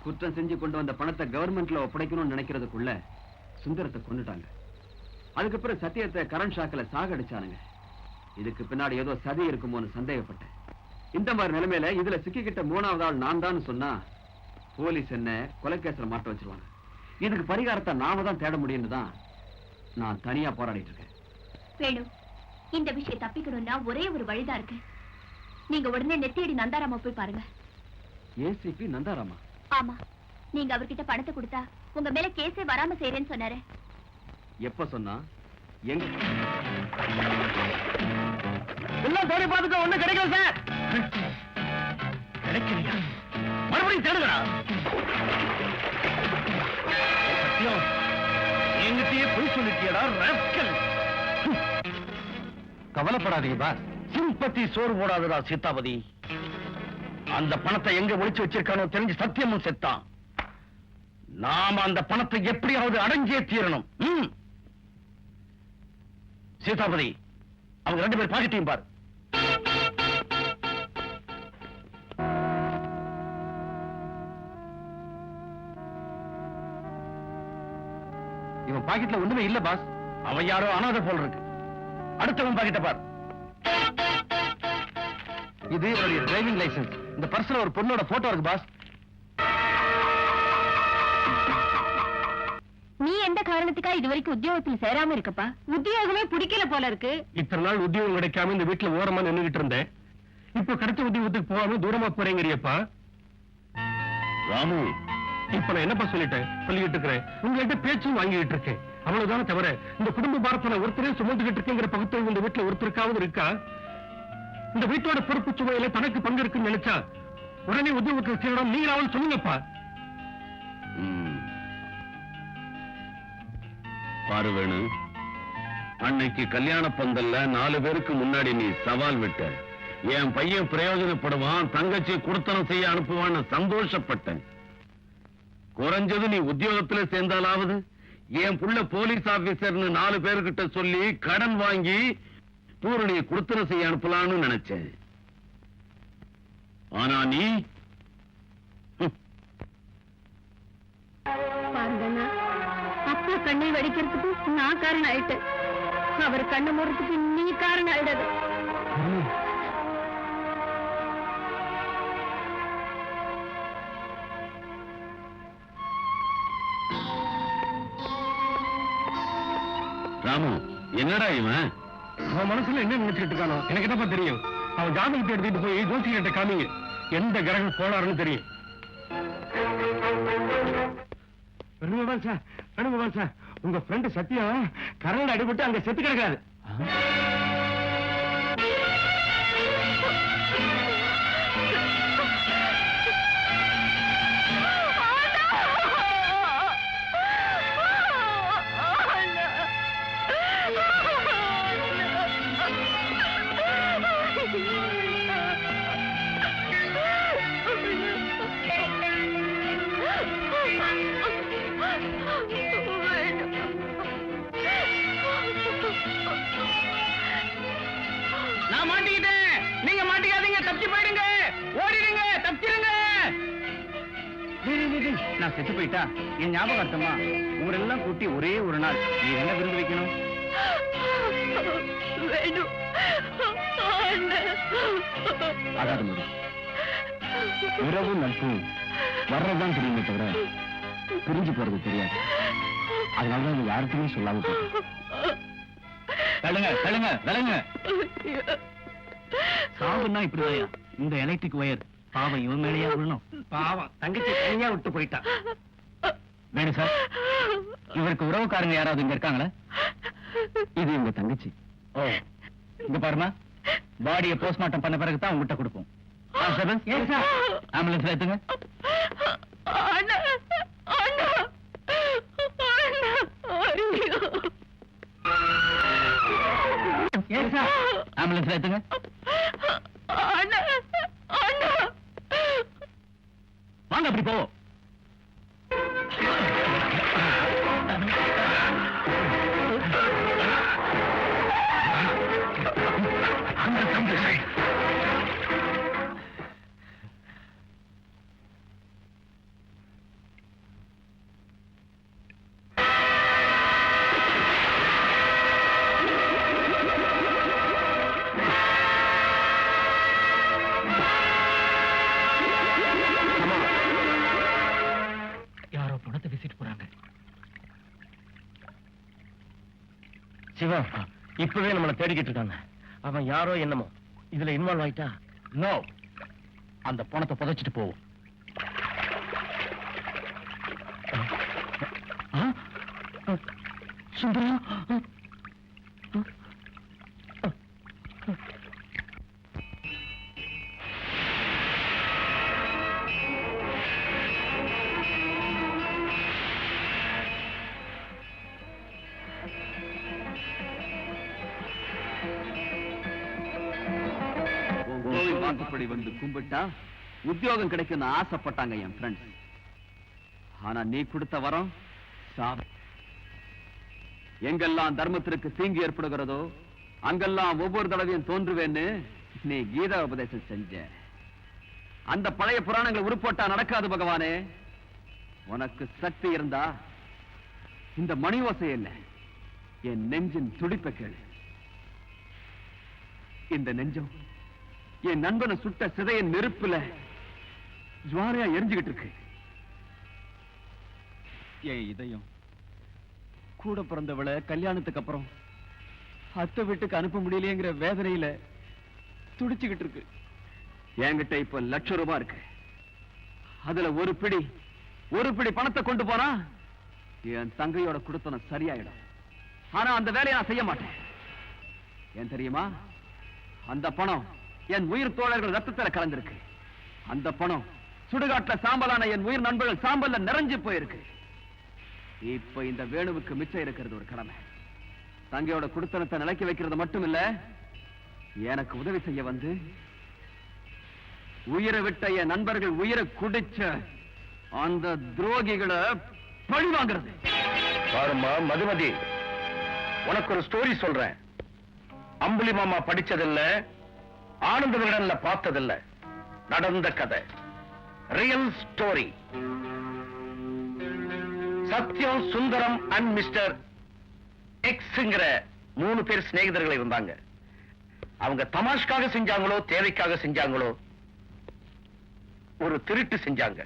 A: குற்றம் செஞ்சு கொண்டு வந்த பணத்தை கவர்மெண்ட்ல ஒப்படைக்கணும்னு நினைக்கிறதுக்குள்ள சுந்தரத்தை கொண்டுட்டாங்க. அதுக்கப்புறம் சத்தியத்தை கரண்ட் ஷாக்ல சாகடிச்சானுங்க. இதுக்கு பின்னாடி ஏதோ சதி இருக்குமோன்னு சந்தேகப்பட்டேன். இந்த மாதிரி நிலைமையில இதுல சிக்கிக்கிட்ட மூணாவது ஆள் நான் தான் சொன்னா போலீஸ் என்ன கொலைக்கேஸ்ல மாட்ட வச்சிருவாங்க. இதுக்கு பரிகாரத்தை நாம தான் தேட முடியும்னு தான் நான் தனியா போராடிட்டு இருக்கேன்.
C: வேணும், இந்த விஷயம் தப்பிக்கணும்னா ஒரே ஒரு வழிதான் இருக்கு. நீங்க உடனே நெத்தியடி நந்தாராமா போய் பாருங்க.
A: ஏசிபி நந்தாராமா?
C: ஆமா, நீங்க அவர்கிட்ட பணத்தை கொடுத்தா உங்க மேல கேஸே வராம செய்யறேன்னு சொன்னாரு.
A: எப்ப சொன்னா? எங்க?
E: எல்லாம் தேடி பார்த்துட்டு ஒண்ணும் கிடைக்கல சார். கிடைக்கலையா? மறுபடியும் தேடுகிறா. சத்தியம், என்கிட்டயே பொய் சொல்லிட்டியடா ராஸ்கல்.
B: கவலைப்படாதீங்க பாஸ்.
E: சிம்பத்தி சோறு போடாதடா சீதாபதி. அந்த பணத்தை எங்க ஒளிச்சு வச்சிருக்கானோ தெரிஞ்சு சத்தியமும் செத்தான். நாம அந்த பணத்தை எப்படியாவது அடங்கியே தீரணும். சீதாபதி, அவங்க 2 பேர் பாக்கெட்டையும் பாரு.
B: இவன் பாக்கெட்ல ஒண்ணுமே இல்ல பாஸ்.
E: அவன் யாரோ அனாதை போல் இருக்கு. அடுத்தவன் பாக்கெட்ட பார்.
B: இது என்னுடைய டிரைவிங் லைசென்ஸ். இந்த பர்ஸ்ல ஒரு பொண்ணோட போட்டோ இருக்கு பாஸ்.
C: நீ எந்த காரணத்துக்கா இது வரைக்கும் உத்தியோகத்தில் சேராம இருக்கப்பா? உத்தியோகமே பிடிக்கல போல இருக்கு.
D: இத்தனை நாள் உத்தியோகம் கிடைக்காம இந்த வீட்டுல ஓரமா நின்னுகிட்டு இருந்தேன். இப்ப கிடைச்ச உத்தியோகத்துக்கு போகாம தூரமா போறேங்கறியப்பா.
B: ராமு,
D: இப்ப நான் என்னப்பா சொல்லிக்கிட்டு இருக்கிறேன். உங்ககிட்ட பேச்சும் வாங்கிட்டு இருக்கேன். அவ்வளவுதான் தவிர இந்த குடும்ப பாரத்துல ஒருத்தரே சுமந்துகிட்டு இருக்குங்கிற பகுத்தறிவு இந்த வீட்டுல ஒருத்தருக்காவது இருக்கா? இந்த வீட்டோட பொறுப்பு சுமையில தனக்கு பங்கு இருக்குன்னு நினைச்சா உடனே உத்தியோகத்தில் சேரணும். நீங்களாவது சொல்லுங்கப்பா.
B: பாரு வேணு, அன்னைக்கு கல்யாண பந்தல்ல 4 பேருக்கு முன்னாடி நீ சவால் விட்ட. என் பையன் பிரயோஜனப்படுவான், தங்கச்சி குடுத்தனம் செய்ய அனுப்புவான்னு சந்தோஷப்பட்டேன். குறைஞ்சது நீ உத்தியோகத்துல சேர்ந்தாலாவது என் புள்ள போலீஸ் ஆபீசர்னு 4 பேர்கிட்ட சொல்லி கடன் வாங்கி பூரணியை குடுத்தனம் செய்ய அனுப்பலான்னு நினைச்சேன். ஆனா நீ
C: பாருங்கண்ணா, அப்பா கண்ணை வடிக்கிறதுக்கு நான் காரணம் ஆயிட்டேன். அவர் கண்ணை மூடுறதுக்கு நீ காரணம் ஆயிடாது.
B: ராமு, என்னடா இவன்?
D: அவன் மனசுல என்ன நினைச்சிட்டு இருக்கானோ எனக்கு என்னப்பா தெரியும். அவன் ஜாதகத்தை எடுத்துட்டு போய் ஜோசிகிட்ட காமிங்க. எந்த கிரகம் போனாருன்னு தெரியும். வேணுகோபால் சார், வேணுகோபால் சார், உங்க ஃப்ரெண்டு சத்யம் கரண்ட் அடிபட்டு அங்க செத்து கிடக்காது.
E: நான் மாட்டிக்கிட்டேன், நீங்க மாட்டிக்காதீங்க. தப்பிச்சு போயிடுங்க, ஓடிடுங்க, தப்பிச்சிருங்க.
A: நான் செத்து போயிட்டா என் ஞாபகார்த்தமா ஊரெல்லாம் கூட்டி ஒரே ஒரு நாள் நீ என்ன விருந்து வைக்கணும்? ஆகாத முடி. உறவு நட்பு வர்றதுதான் தெரியுமே தவிர பிரிஞ்சு போறது தெரியாது. அதனாலதான் நீ யாருக்குமே சொல்லாம போயிட்ட. தள்ளுங்க தள்ளுங்க தள்ளுங்க. சாவுன்னா இப்படிதான். இந்த எலக்ட்ரிக் ஒயர் பாவம் இவன் மேலேயா விழணும்.
D: பாவம் தங்கச்சி தனியா விட்டு போயிட்டா.
A: வேணும் சார், இவருக்கு உறவுக்காரங்க யாராவது இங்க இருக்காங்களா? இது இவங்க தங்கச்சி. ஓ, இங்க பாருமா, பாடியை போஸ்ட்மார்ட்டம் பண்ண பிறகு தான் உங்ககிட்ட கொடுப்போம். ஆம்புலன்ஸ்ல ஏத்துங்க. ஆம்புலன்ஸ்ல ஏத்துங்க. வாங்க அப்படி போவோம். யாரோ பணத்தை வீசிட்டு போறாங்க.
E: சிவா, இப்பவே நம்மளை தேடிக்கிட்டு இருக்காங்க. அவன் யாரோ என்னமோ இதுல இன்வால்வ் ஆயிட்டா.
A: நோ, அந்த பணத்தை புதைச்சிட்டு போவோம். சுந்தரா,
F: வாக்குப்படி வந்து கும்பிட்டா உத்தியோகம் கிடைக்கும்னு ஆசைப்பட்டாங்க என் ஃப்ரெண்ட்ஸ். ஆனா நீ கொடுத்த வரம் சாபம். எங்கெல்லாம் தர்மத்திற்கு தீங்கு ஏற்படுகிறதோ அங்கெல்லாம் ஒவ்வொரு தடவையும் தோன்றுவேன்னு நீ கீதா உபதேசம் செஞ்ச. அந்த பழைய புராணங்களை உருப்போட்டா நடக்காது பகவானே. உனக்கு சக்தி இருந்தா இந்த மணி ஓசை என்ன, என் நெஞ்சின் துடிப்பை கேளு. இந்த நெஞ்சம் என் நண்பனை சுட்ட சிதையின் நெருப்புல ஜுவாரையா எரிஞ்சுகிட்டு இருக்கு. என் இதயம் கூட பிறந்தவளை கல்யாணத்துக்கு அப்புறம் அத்தை வீட்டுக்கு அனுப்ப முடியலையேங்கிற வேதனையில துடிச்சுக்கிட்டு இருக்கு. என்கிட்ட இப்ப ₹1,00,000 இருக்கு. அதுல ஒரு பிடி பணத்தை கொண்டு போனா என் தங்கையோட குடுத்தனம் சரியாயிடும். ஆனா அந்த வேலையை நான் செய்ய மாட்டேன். ஏன் தெரியுமா? அந்த பணம் என் உயிர் தோழர்கள் ரத்தத்துல கலந்திருக்கு. அந்த பணம் சுடுகாட்டுல சாம்பலான என் உயிர் நண்பர்கள் சாம்பல்ல நிறைஞ்சு போயிருக்கு. இப்ப இந்த வேணுவுக்கு மிச்சம் இருக்கிறது ஒரு கடமை. தங்கையோட குடுத்தனத்தை நிலைக்க வைக்கிறது மட்டும் இல்ல, எனக்கு உதவி செய்ய வந்து உயிரை விட்ட என் நண்பர்கள் உயிரை குடிச்ச அந்த துரோகிகளை பழி வாங்குறது.
D: பாருமா மதுமதி, உனக்கு ஒரு ஸ்டோரி சொல்றேன். அம்புலி மாமா படிச்சதில்ல, ஆனந்த விகடன்ல பார்த்ததில்ல, நடந்த கதை, real story. Sathyam, Sundaram and mister எக்ஸ்ங்கிற 3 பேர் சிநேகிதர்கள் இருந்தாங்க. அவங்க தமாஷ்காக செஞ்சாங்களோ தேவைக்காக செஞ்சாங்களோ ஒரு திருட்டு செஞ்சாங்க.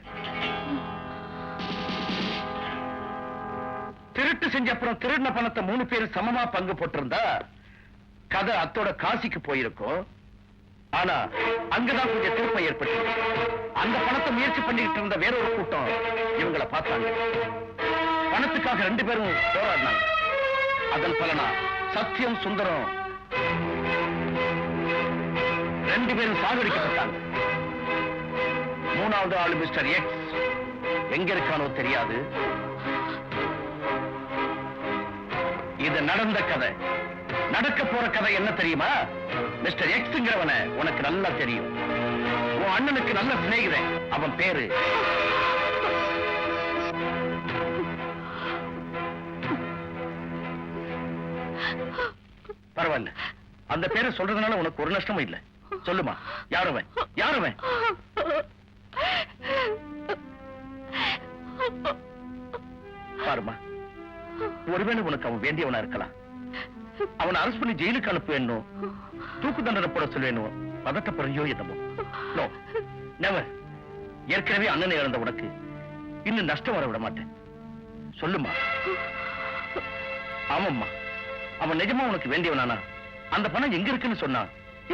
D: திருட்டு செஞ்ச அப்புறம் திருடின பணத்தை 3 பேர் சமமா பங்கு போட்டிருந்தா கதை அத்தோட காசிக்கு போயிருக்கும். ஆனா அங்கதான் கொஞ்சம் திருப்பம் ஏற்பட்டு அந்த பணத்தை முயற்சி பண்ணிட்டு இருந்த வேறொரு கூட்டம் இவங்களை பார்த்தாங்க. பணத்துக்காக 2 பேரும் போராடினாங்க. அதன் பலனா சத்யம், சுந்தரம் 2 பேரும் சாகடிக்கப்பட்டாங்க. 3வது ஆளு மிஸ்டர் எக்ஸ் எங்க இருக்கானோ தெரியாது. இது நடந்த கதை. நடக்க போற கதை என்ன தெரியுமா? மிஸ்டர் எக்ஸ்ங்கிறவன உனக்கு நல்லா தெரியும். உன் அண்ணனுக்கு நல்ல சிநேகிதன். அவன் பேரு பரவாயில்ல, அந்த பேரை சொல்றதுனால உனக்கு ஒரு நஷ்டமும் இல்ல. சொல்லுமா, யாருவன்? யாருவன்? பாருமா, ஒருவேளை உனக்கு அவன் வேண்டியவனா இருக்கலாம். அவனை அரசு பண்ணி ஜெயிலுக்கு அனுப்புவேணும், தூக்கு தண்டனை போட சொல்லுவேணும், பதட்டப்படுறியோ என்னமோ. No, never. ஏற்கனவே அண்ணனை இழந்த உனக்கு இன்னும் நஷ்டம் வர விட மாட்டேன். சொல்லுமா. ஆமாம்மா, அவன் நிஜமா உனக்கு வேண்டியவனானா அந்த பணம் எங்க இருக்குன்னு சொன்னா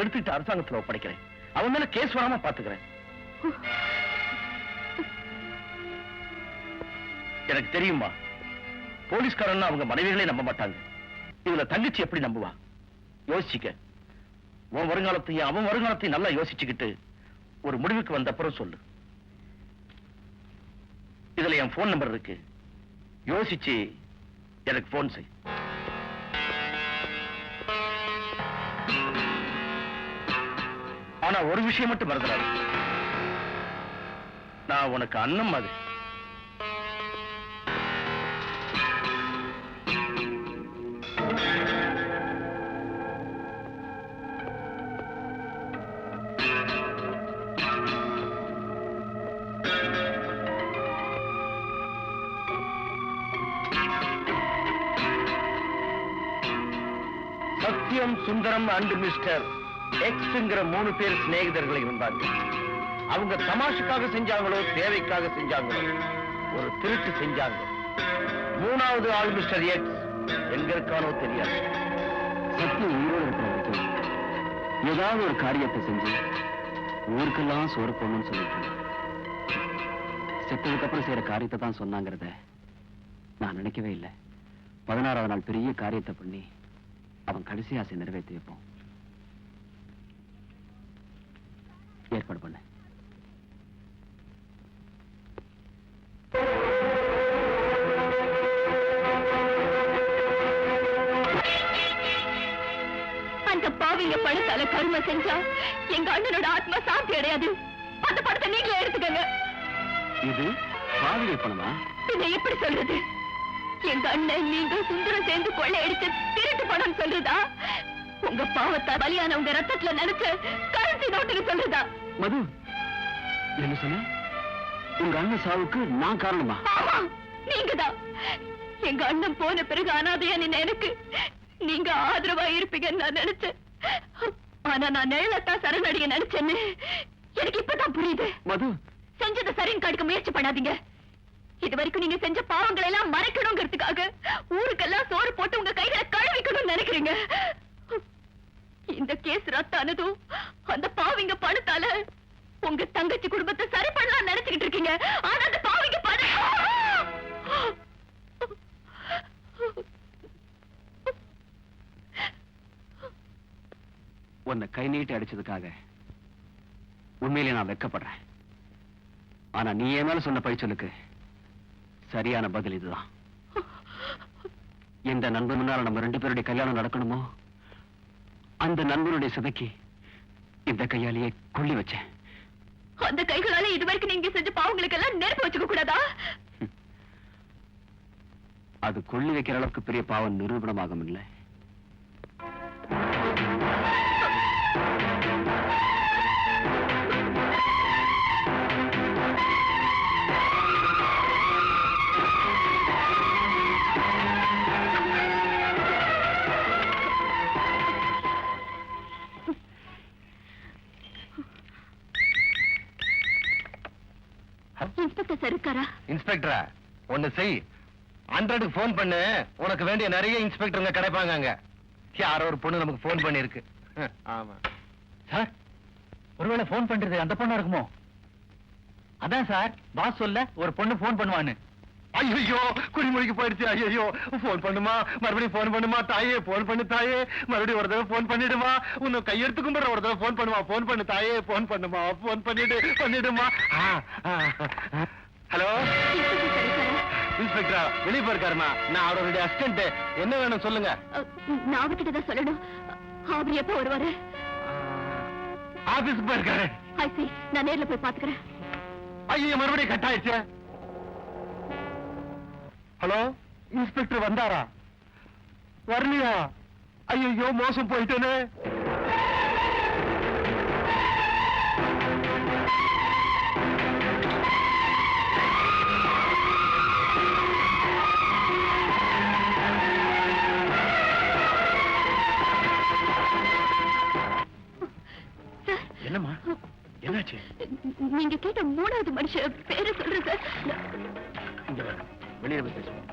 D: எடுத்துட்டு அரசாங்கத்துல ஒப்படைக்கிறேன். அவன் மேல கேஸ் வராம பாத்துக்கிறேன். எனக்கு தெரியுமா, போலீஸ்காரன் அவங்க மனைவிகளே நம்ப மாட்டாங்க. இதுல தங்கச்சி எப்படி நம்புவா? யோசிச்சுக்க. உன் வருங்காலத்தையும் அவன் வருங்காலத்தையும் நல்லா யோசிச்சுக்கிட்டு ஒரு முடிவுக்கு வந்த அப்புறம் சொல்லு. இதுல என் போன் நம்பர் இருக்கு. யோசிச்சு எனக்கு போன் செய். ஆனா ஒரு விஷயம் மட்டும் மறந்துடாது, நான் உனக்கு அண்ணன் மாதிரி. சத்யம், சுந்தரம் அண்ட் மிஸ்டர் எக்ஸ்ங்கிற 3 பேர் சிநேகிதர்கள் இருந்தாங்க. அவங்க தமாஷுக்காக செஞ்சாங்களோ தேவைக்காக செஞ்சாங்களோ ஒரு திருட்டு செஞ்சாங்க. 3வது ஆள் மிஸ்டர் எக்ஸ் எங்க இருக்கானோ தெரியாது.
F: சத்தியம் உயிரோடு இருக்கிற வரைக்கும் ஏதாவது ஒரு காரியத்தை செஞ்சு ஊருக்கெல்லாம் சோறு போடணும்னு சொல்லிட்டு செத்ததுக்கு அப்புறம் செய்யற காரியத்தை தான் சொன்னாங்கிறத நான் நினைக்கவே இல்லை. 16வது நாள் பெரிய காரியத்தை பண்ணி அவன் கடைசி ஆசை நிறைவேற்றி வைப்போம். ஏற்பாடு பண்ண.
C: அந்த பாவி பாவிங்க பணத்தால கருமை செஞ்சா எங்க அண்ணனோட ஆத்மா சாந்தி அடையாது. அந்த படத்தை நீங்களே எடுத்துக்கங்க.
F: இது பாவிய பணமா?
C: இதை எப்படி சொல்றது? எங்க அண்ணன் நீங்க சுந்தரம் சேர்ந்து கொள்ளையடிச்ச திருட்டு பணம் சொல்றதா? உங்க பாவத்தா பலியான உங்க ரத்தத்துல நினைச்ச கரன்சி நோட்டுன்னு சொல்றதா?
F: மது, என்ன சொன்ன? உங்க அண்ணன் சாவுக்கு நான் காரணமா?
C: ஆமா, நீங்கதான். எங்க அண்ணன் போன பிறகு அனாதையா நின்ன எனக்கு நீங்க ஆதரவா இருப்பீங்கன்னு நான் நினைச்சேன். ஆனா நான் நிழலத்தா சரணடைய நினைச்சேன்னு எனக்கு இப்பதான் புரியுது.
F: மது,
C: செஞ்சதை சரின்னு காட்டுக்க முயற்சி பண்ணாதீங்க. இது வரைக்கும் நீங்க செஞ்ச பாவங்களை எல்லாம் மறைக்கணுங்கிறதுக்காக ஊருக்கெல்லாம் சோறு போட்டு உங்க கைகளை கழுவிக்கணும்னு நினைக்கிறீங்க. இந்த கேஸ் ரத்தானதும் அந்த பாவிங்க பணத்தால உங்க தங்கச்சி குடும்பத்தை சரி பண்ணலாம் நினைச்சுக்கிட்டு இருக்கீங்க. ஆனா அந்த பாவிங்க
F: உன்னை கை நீட்டி அடிச்சதுக்காக உண்மையிலே நான் வெட்கப்படுறேன். ஆனா நீ என் மேல சொன்ன பழிச்சொல்லுக்கு சரியான பதில் இதுதான். எந்த நண்பன் முன்னால நம்ம 2 பேருடைய கல்யாணம் நடக்கணுமோ அந்த நண்பனுடைய சிதைக்கு இந்த கையாலேயே கொள்ளி வச்சேன்.
C: அந்த கைகளால இதுவரைக்கும் நீங்க செஞ்ச பாவங்களுக்கு எல்லாம் நெருப்பு வச்சுக்க கூடாதா?
F: அது கொள்ளி வைக்கிற அளவுக்கு பெரிய பாவம் நிரூபணமாகும் இல்லை.
C: இன்ஸ்பெக்டர் சார் இருக்காரா?
D: இன்ஸ்பெக்டரா, ஒண்ணு செய், 100க்கு போன் பண்ணு. உனக்கு வேண்டிய நிறைய இன்ஸ்பெக்டருங்க கிடைப்பாங்க அங்க. யாரோ ஒரு பொண்ணு நமக்கு போன் பண்ணி இருக்கு. ஆமா
A: சார், ஒருவேளை போன் பண்றது அந்த பொண்ணா இருக்குமோ? அதான் சார், பாஸ் சொல்ல ஒரு பொண்ணு போன் பண்ணுவான்னு.
D: ஐயோ, குடிமொழிக்கு போயிடுச்சு. ஐயோ, போன் பண்ணுமா, மறுபடியும் போன் பண்ணுமா. தாயே, போன் பண்ணு தாயே, மறுபடியும் ஒரு தடவை போன் பண்ணிடுமா. உன்னை கையெடுத்து கும்பிடுற ஒரு தடவை போன் பண்ணுமா. போன் பண்ணு தாயே, போன் பண்ணுமா, போன் பண்ணிடுமா. ஹலோ இன்ஸ்பெக்டரா, வெளியே போயிருக்காருமா. நான் அவருடைய அசிஸ்டன்ட். என்ன வேணும் சொல்லுங்க.
C: நான் அவர்கிட்ட தான் சொல்லணும். அவர் எப்ப வருவாரு?
D: ஆபீஸ்க்கு போயிருக்காரு.
C: நான் நேர்ல போய் பாத்துக்கிறேன்.
D: ஐயோ, மறுபடியும் கட் ஆயிடுச்சு. ஹலோ, இன்ஸ்பெக்டர் வந்தாரா? வரலையா? ஐயோ, மோசம் போயிட்டேனே.
F: என்னம்மா, என்னாச்சு?
C: நீங்க கேட்ட 3வது மனுஷன் பேரு சொல்றது.
F: இங்க வர, வெளியே போய் பேசுவோம்.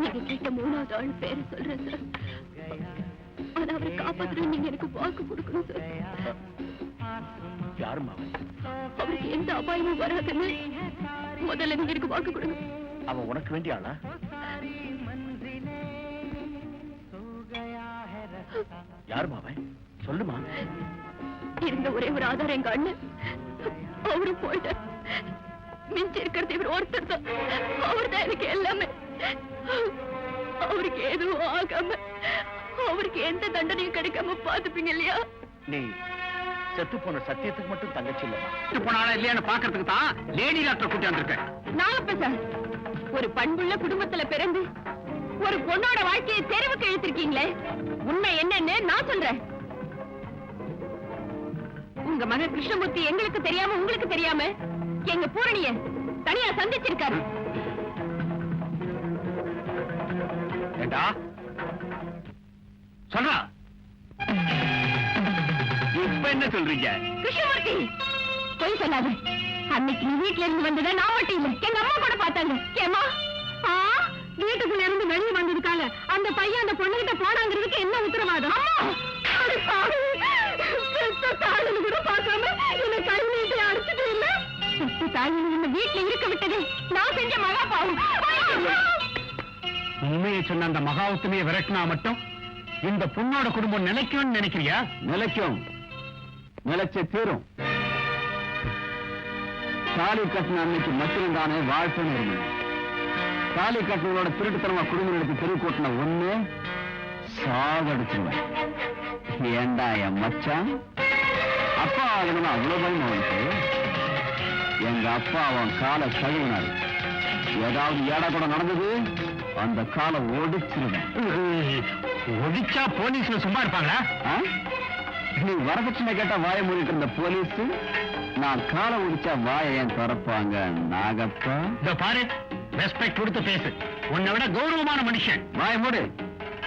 C: நீங்க கேட்ட 3வது ஆள் பேரு சொல்றேன் சார். ஆனா அவரை காப்பாத்துறது நீங்க எனக்கு வாக்கு கொடுக்கணும் சார்.
F: யாரும்மா அவன்?
C: அவருக்கு எந்த அபாயமும் வராதுன்னு முதல்ல நீங்க எனக்கு வாக்கு கொடுங்க.
F: அவன் உனக்கு வேண்டிய ஆளா? யாருமா அவன்? சொல்லுமா.
C: இருந்த ஒரே ஒரு ஆதாரம் எங்க அண்ணன். அவரும் போயிட்ட. மிஞ்சி இருக்கிறது இவர் ஒருத்தர் தான். அவர் தான் எனக்கு எல்லாமே. அவருக்கு எதுவும் ஆகாம, அவருக்கு எந்த தண்டனையும் கிடைக்காம பாத்துப்பீங்க இல்லையா?
F: நீ செத்து போன சத்தியத்துக்கு மட்டும் தங்கச்சி இல்லமா?
E: செத்து போனாலும் இல்லையான்னு பாக்கிறதுக்கு தான் லேடி டாக்டர் கூட்டி வந்திருக்கேன்.
C: நான் சார், ஒரு பண்புள்ள குடும்பத்துல பிறந்து ஒரு பொண்ணோட வாழ்க்கையை தெருவுக்கு இழுத்திருக்கீங்களே, உண்மை என்னன்னு நான் சொல்றேன். உங்க மகன் கிருஷ்ணமூர்த்தி எங்களுக்கு தெரியாம உங்களுக்கு தெரியாம எங்க பூரணிய தனியா சந்திச்சிருக்காரு.
E: ஏண்டா சொல்றா, இப்ப என்ன சொல்றீங்க?
C: கிருஷ்ணமூர்த்தி, பொய் சொல்லாத. அன்னைக்கு நீ வீட்டுல இருந்து வந்தத நான் மட்டும் இல்ல, எங்க அம்மா கூட பார்த்தாங்க. ஏமா, வீட்டுக்குள்ள இருந்து வெளியே வந்ததுக்காக அந்த பையன் அந்த பொண்ணுகிட்ட போனாங்கிறதுக்கு என்ன உத்தரவாதம்? கூட பார்க்காம என்ன கை நீட்டி அடிச்சுட்டு இல்ல. வீட்டுல இருக்க விட்டது நான் செஞ்ச மகா பாவம்.
E: உண்மையை சொன்ன அந்த மகாவுத்தமையை விரட்டினா மட்டும் இந்த பொண்ணோட குடும்பம் நிலைக்கும்னு நினைக்கிறியா?
B: நிலைக்கும், நிலைச்ச தீரும். தாலி கட்டின அன்னைக்கு மட்டும் தானே வாழ்க்கைன்னு இருந்தது. தாலி கட்டுகளோட திருட்டுத்தனமா குடும்பம் எடுத்து தெரு கூட்டின ஒண்ணு சாகடிச்சிருவேன். ஏண்டா என் மச்சான் அப்பா ஆகணும்னா அவ்வளவு பயமா அவனுக்கு? எங்க அப்பா அவன் காலை கழுவினாரு. ஏதாவது ஏடா கூட நடந்தது அந்த காலை ஒடிச்சிருவேன்.
D: ஒடிச்சா போலீஸ்ல சும்மா இருப்பாங்களா?
B: நீ வரதட்சணை கேட்டா வாய மூடிட்டு இருந்த போலீஸ் நான் காலை ஒடிச்சா வாயை ஏன் திறப்பாங்க? நாகப்பா
D: இந்த பாரு, ரெஸ்பெக்ட் கொடுத்து பேசு. உன்னை விட கௌரவமான மனுஷன்.
B: வாய மூடு.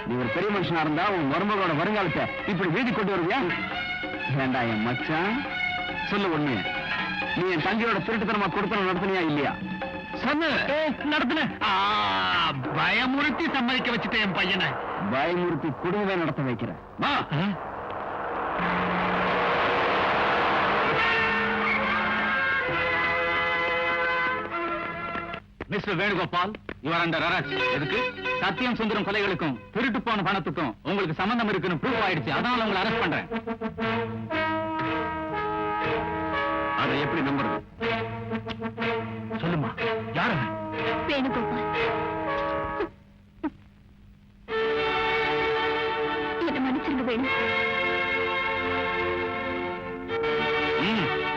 B: நீ ஒரு பெரிய மனுஷனா இருந்தா உன் மருமகளோட வருங்காலத்தை இப்படி வீதி கொண்டு வருவியா? ஏண்டா என் மச்சான் சொல்லு ஒண்ணு, நீ என் தங்கையோட திருட்டுத்தனமா கொடுத்தன நடத்தினியா இல்லையா?
D: சொன்ன நடத்தின. பயமுறுத்தி சம்மதிக்க வச்சுட்டேன் என் பையனை.
B: பயமுறுத்தி குடும்பமே நடத்த வைக்கிறேன்.
A: Mister Venugopal, you are under arrest. எதுக்கு? சத்தியம் சுந்தரம் கொலைகளுக்கும் திருட்டு போன பணத்துக்கும் உங்களுக்கு சம்பந்தம் இருக்குன்னு ப்ரூவ் ஆயிடுச்சு. அதனால உங்களை அரெஸ்ட் பண்றேன்.
B: அதை எப்படி நம்புறது?
D: சொல்லுமா, யாரு?
C: வேணுகோபால், என்ன மன்னிச்சிருங்க வேணு.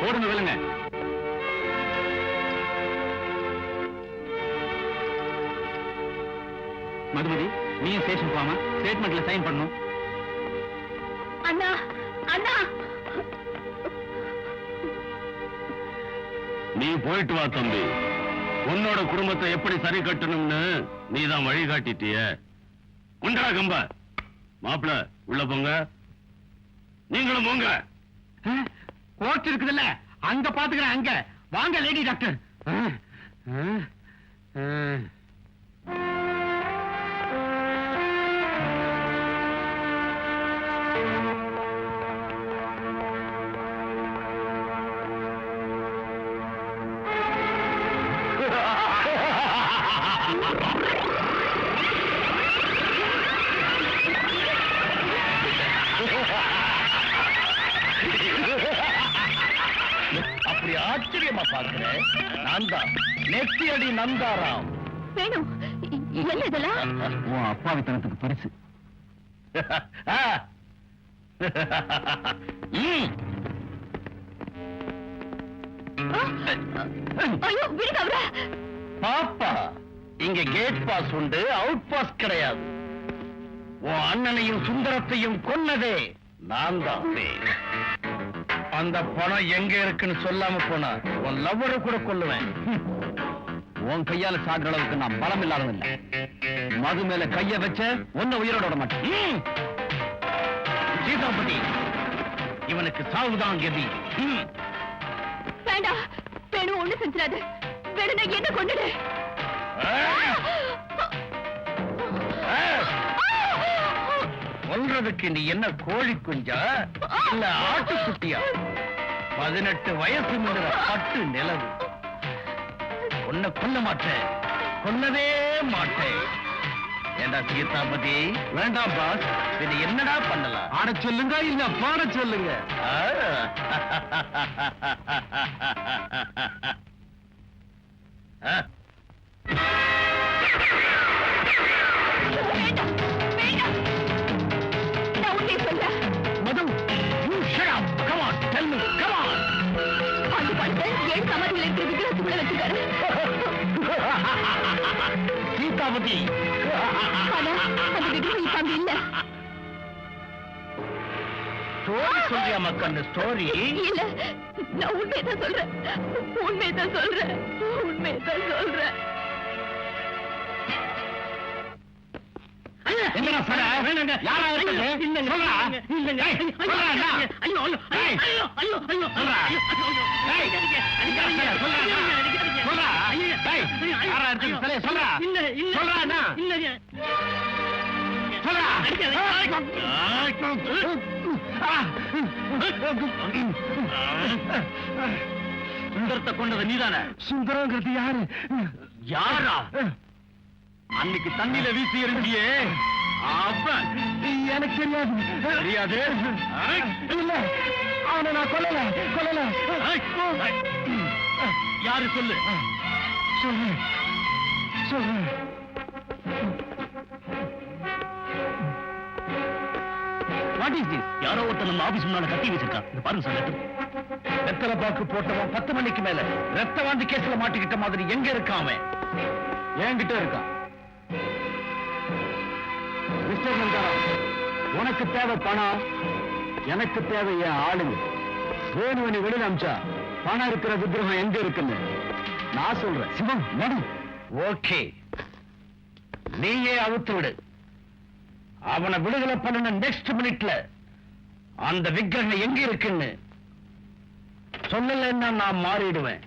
A: போடுங்க விழுங்க. மதுமதி, நீயும் ஸ்டேஷன் போகாம ஸ்டேட்மெண்ட்ல சைன் பண்ணணும்.
C: அண்ணா அண்ணா,
B: நீ போயிட்டு வா தம்பி. உன்னோட குடும்பத்தை எப்படி சரி கட்டணும்னு நீதான் வழி காட்டிட்டிய. உண்டா கம்ப மாப்பிள உள்ள போங்க. நீங்களும் போங்க.
D: கோர்ட் இருக்குதுல்ல, அங்க பாத்துக்கிறேன். அங்க வாங்க லேடி டாக்டர்.
B: அப்படி ஆச்சரியமா பாக்குறேன். நான் தான் நெத்தியடி நந்தாராம்.
C: வேணு, என்ன இதெல்லாம்?
B: உன் அப்பாவித்தனத்துக்கு பரிசு.
C: ஐயோ, விடுங்க அவரை.
B: பாப்பா, இங்க கேட் பாஸ் உண்டு, அவுட் பாஸ் கிடையாது. உன் அண்ணனையும் சுந்தரத்தையும் கொன்னதே நான் தான். அந்த பணம் எங்க இருக்குன்னு சொல்லாம போனா உன் லவ்வரை கூட கொல்லுவேன். உன் கையால சாகுற அளவுக்கு நான் பலம் இல்லாதவன் இல்லை. மது மேல கைய வச்ச உன்னை உயிரோட விட மாட்டேன். சீதாபதி, இவனுக்கு சாவுதான் கதி.
C: வேண்டாம் வேணு, ஒண்ணு செஞ்சிடாது. வேணுனா என்ன கொண்டுடு.
B: கொல்றதுக்கு நீ என்ன கோழி குஞ்சா இல்ல ஆட்டுக்குட்டியா? 18 வயசு முன்ன பட்டு நிலவு. உன்னை கொல்ல மாட்டேன், கொல்லவே மாட்டேன். ஏண்டா சீதாபதி? வேண்டாம் பாஸ், இது என்னடா பண்ணலாம்?
D: ஆட சொல்லுங்க இல்ல பாட சொல்லுங்க.
C: வேண்டாம் வேண்டாம், நான் உன்னை சொல்றேன்.
B: மது, you shut up. Come on, tell me, come on.
C: அந்த பணத்தை ஏன் சமாதியில் இருக்கிற விக்கிரத்துக்குள்ள வச்சுக்காரு.
B: சீதாபதி,
C: ஆனா அந்த விக்கிரம் இப்ப அங்க இல்ல.
B: ஸ்டோரி சொல்றியா மக்கள்? ஸ்டோரி
C: இல்ல, நான் உண்மையதான் சொல்றேன், உண்மையதான் சொல்றேன், உண்மையதான் சொல்றேன்.
B: என்னடா சொல்ற? வேணுங்க. யாரா இருக்குது? இல்லங்க. சொல்றா. இல்லங்க. சொல்றா அண்ணா. ஐயோ ஐயோ ஐயோ ஐயோ ஐயோ சொல்றா. டேய், சொல்றா. சொல்றா. டேய், யாரா இருக்குது? சொல்ல சொல்றா. இல்ல இல்ல. சொல்றா அண்ணா. இல்லங்க. சொல்றா. சுந்தரத்தை கொண்டது நீதானே?
D: சுந்தரங்கிறது யாரு?
B: யாரா? அன்னைக்கு தண்ணியில வீசி எறிஞ்சியே அவன்.
D: எனக்கு தெரியாது.
B: தெரியாது?
D: இல்ல, அவனை நான் கொல்லல கொல்லல.
B: யாரு சொல்லு?
D: சொல்லு சொல்றேன்.
B: What is this? யாரோ ஒருத்தர் நம்ம ஆபீஸ் முன்னால கட்டி வச்சிருக்கான். இது பாருங்க சார். வெத்தலை பாக்கு போட்டவன் 10 மணிக்கு மேல ரத்த வாந்தி கேஸ்ல மாட்டிக்கிட்ட மாதிரி எங்க இருக்கான் அவன்? என்கிட்ட இருக்கான். மிஸ்டர் நந்தாராம், உனக்கு தேவை பணம், எனக்கு தேவை என் ஆளுங்க. வேணுவனி வெளியில அமிச்சா பணம் இருக்கிற விக்கிரகம் எங்க இருக்குன்னு நான் சொல்றேன். சிவம் நடு. ஓகே, நீயே அவுத்து விடு. அவனை விடுதலை பண்ண நெக்ஸ்ட் மினிட்ல அந்த விக்கிரகம் எங்க இருக்குன்னு சொல்லலைன்னா நான் மாறிடுவேன்.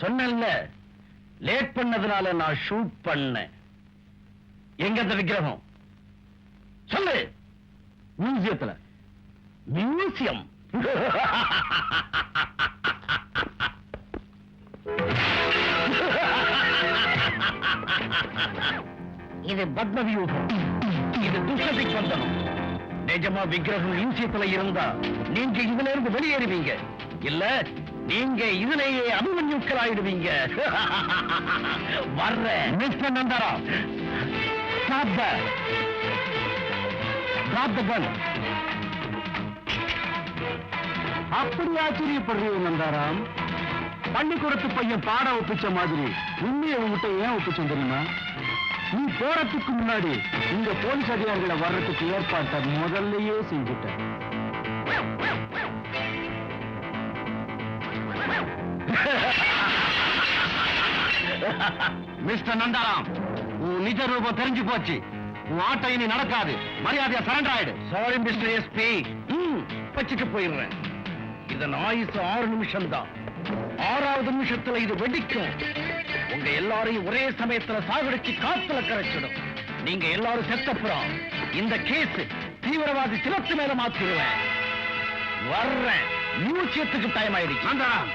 B: சொன்னேன்ல, லேட் பண்ணதுனால நான் ஷூட் பண்ணேன். எங்க அந்த விக்கிரகம் சொல்லு. மியூசியத்துல. மியூசியம்? இது பத்ம வியூகம், இது துஷ்டதிக் பந்தனம். நிஜமா விக்கிரகம் மியூசியத்துல இருந்தா நீங்க இதுல இருந்து வெளியேறுவீங்க, இல்ல நீங்க இதுலயே அபிமன்யுக்கள் ஆயிடுவீங்க. வர்ற mister நந்தாரா, stop that. Drop the gun. அப்படி ஆச்சரியப்படுறீங்க நந்தாராம்? பள்ளிக்கூடத்து பையன் பாடம் ஒப்பிச்ச மாதிரி உண்மையை உங்ககிட்ட ஏன் ஒப்பிச்சோம் தெரியுமா? நீ போறதுக்கு முன்னாடி இந்த போலீஸ் அதிகாரிகளை வர்றதுக்கு ஏற்பாட்டை முதல்லயே செஞ்சுட்ட. மிஸ்டர் நந்தாராம், உன் நிஜ ரூபம் தெரிஞ்சு போச்சு. உன் ஆட்டம் இனி நடக்காது. மரியாதையா சரண்டர் ஆயிடு. சாரி மிஸ்டர் எஸ்பி, வச்சுட்டு போயிடுறேன். இதன் ஆயுசு 6 நிமிஷம் தான். 6வது நிமிஷத்துல இது வெடிக்கும். உங்க எல்லாரையும் ஒரே சமயத்துல சாகடிச்சு காத்துல கரைச்சிடும். நீங்க எல்லாரும் செத்தப்புறம் இந்த கேஸ் தீவிரவாதி சிலத்து மேல மாத்திடுவேன். வர்றேன். மியூசியத்துக்கு டைம் ஆயிடுச்சு. நந்தாராம்,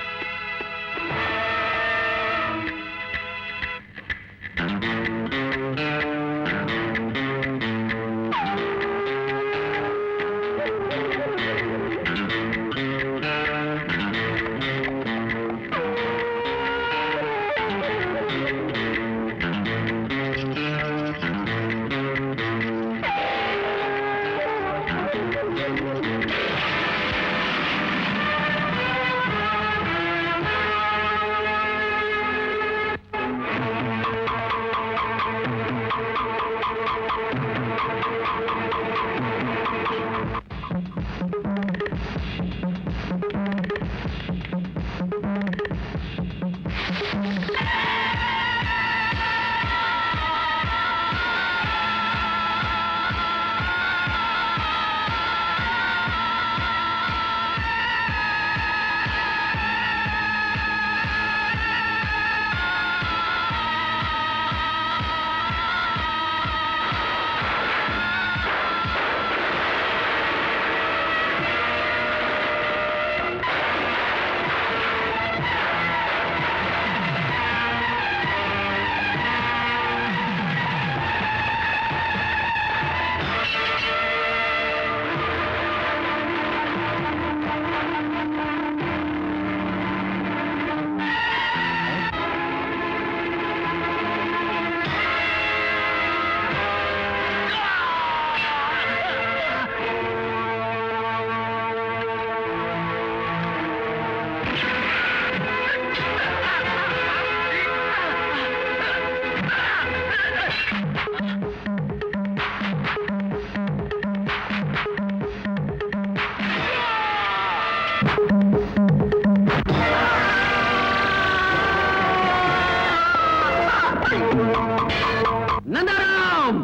B: நந்தாராம்,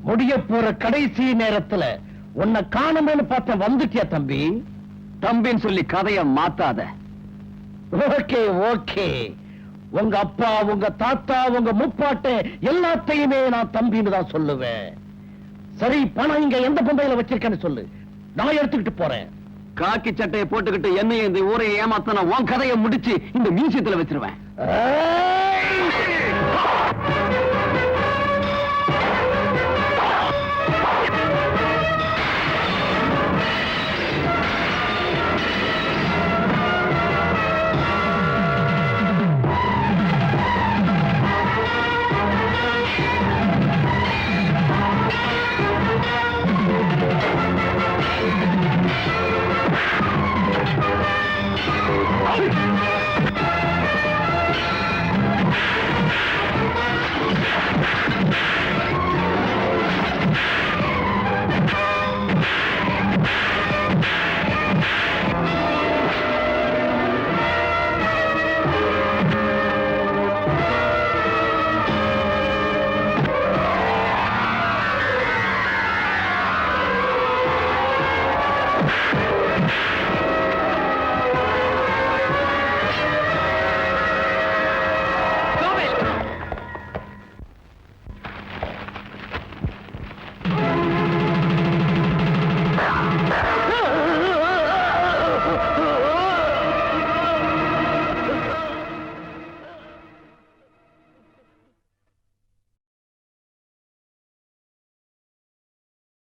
B: முடிய போற கடைசி நேரத்துல உன்னை காணுமேனு பார்த்த வந்துட்டியா தம்பி? தம்பின்னு சொல்லி கதைய மாத்தாத. ஓகே ஓகே,
D: உங்க அப்பா, உங்க தாத்தா, உங்க முப்பாட்டை எல்லாத்தையுமே நான் தம்பின்னு தான் சொல்லுவேன். சரி, பணம் இங்க எந்த பொம்பையில வச்சிருக்கேன்னு சொல்லு, நான் எடுத்துக்கிட்டு போறேன்.
F: காக்கி சட்டையை போட்டுக்கிட்டு என்னையும் இந்த ஊரை ஏமாத்தன உன் கதையை முடிச்சு இந்த மியூசியத்துல வச்சிருவேன்.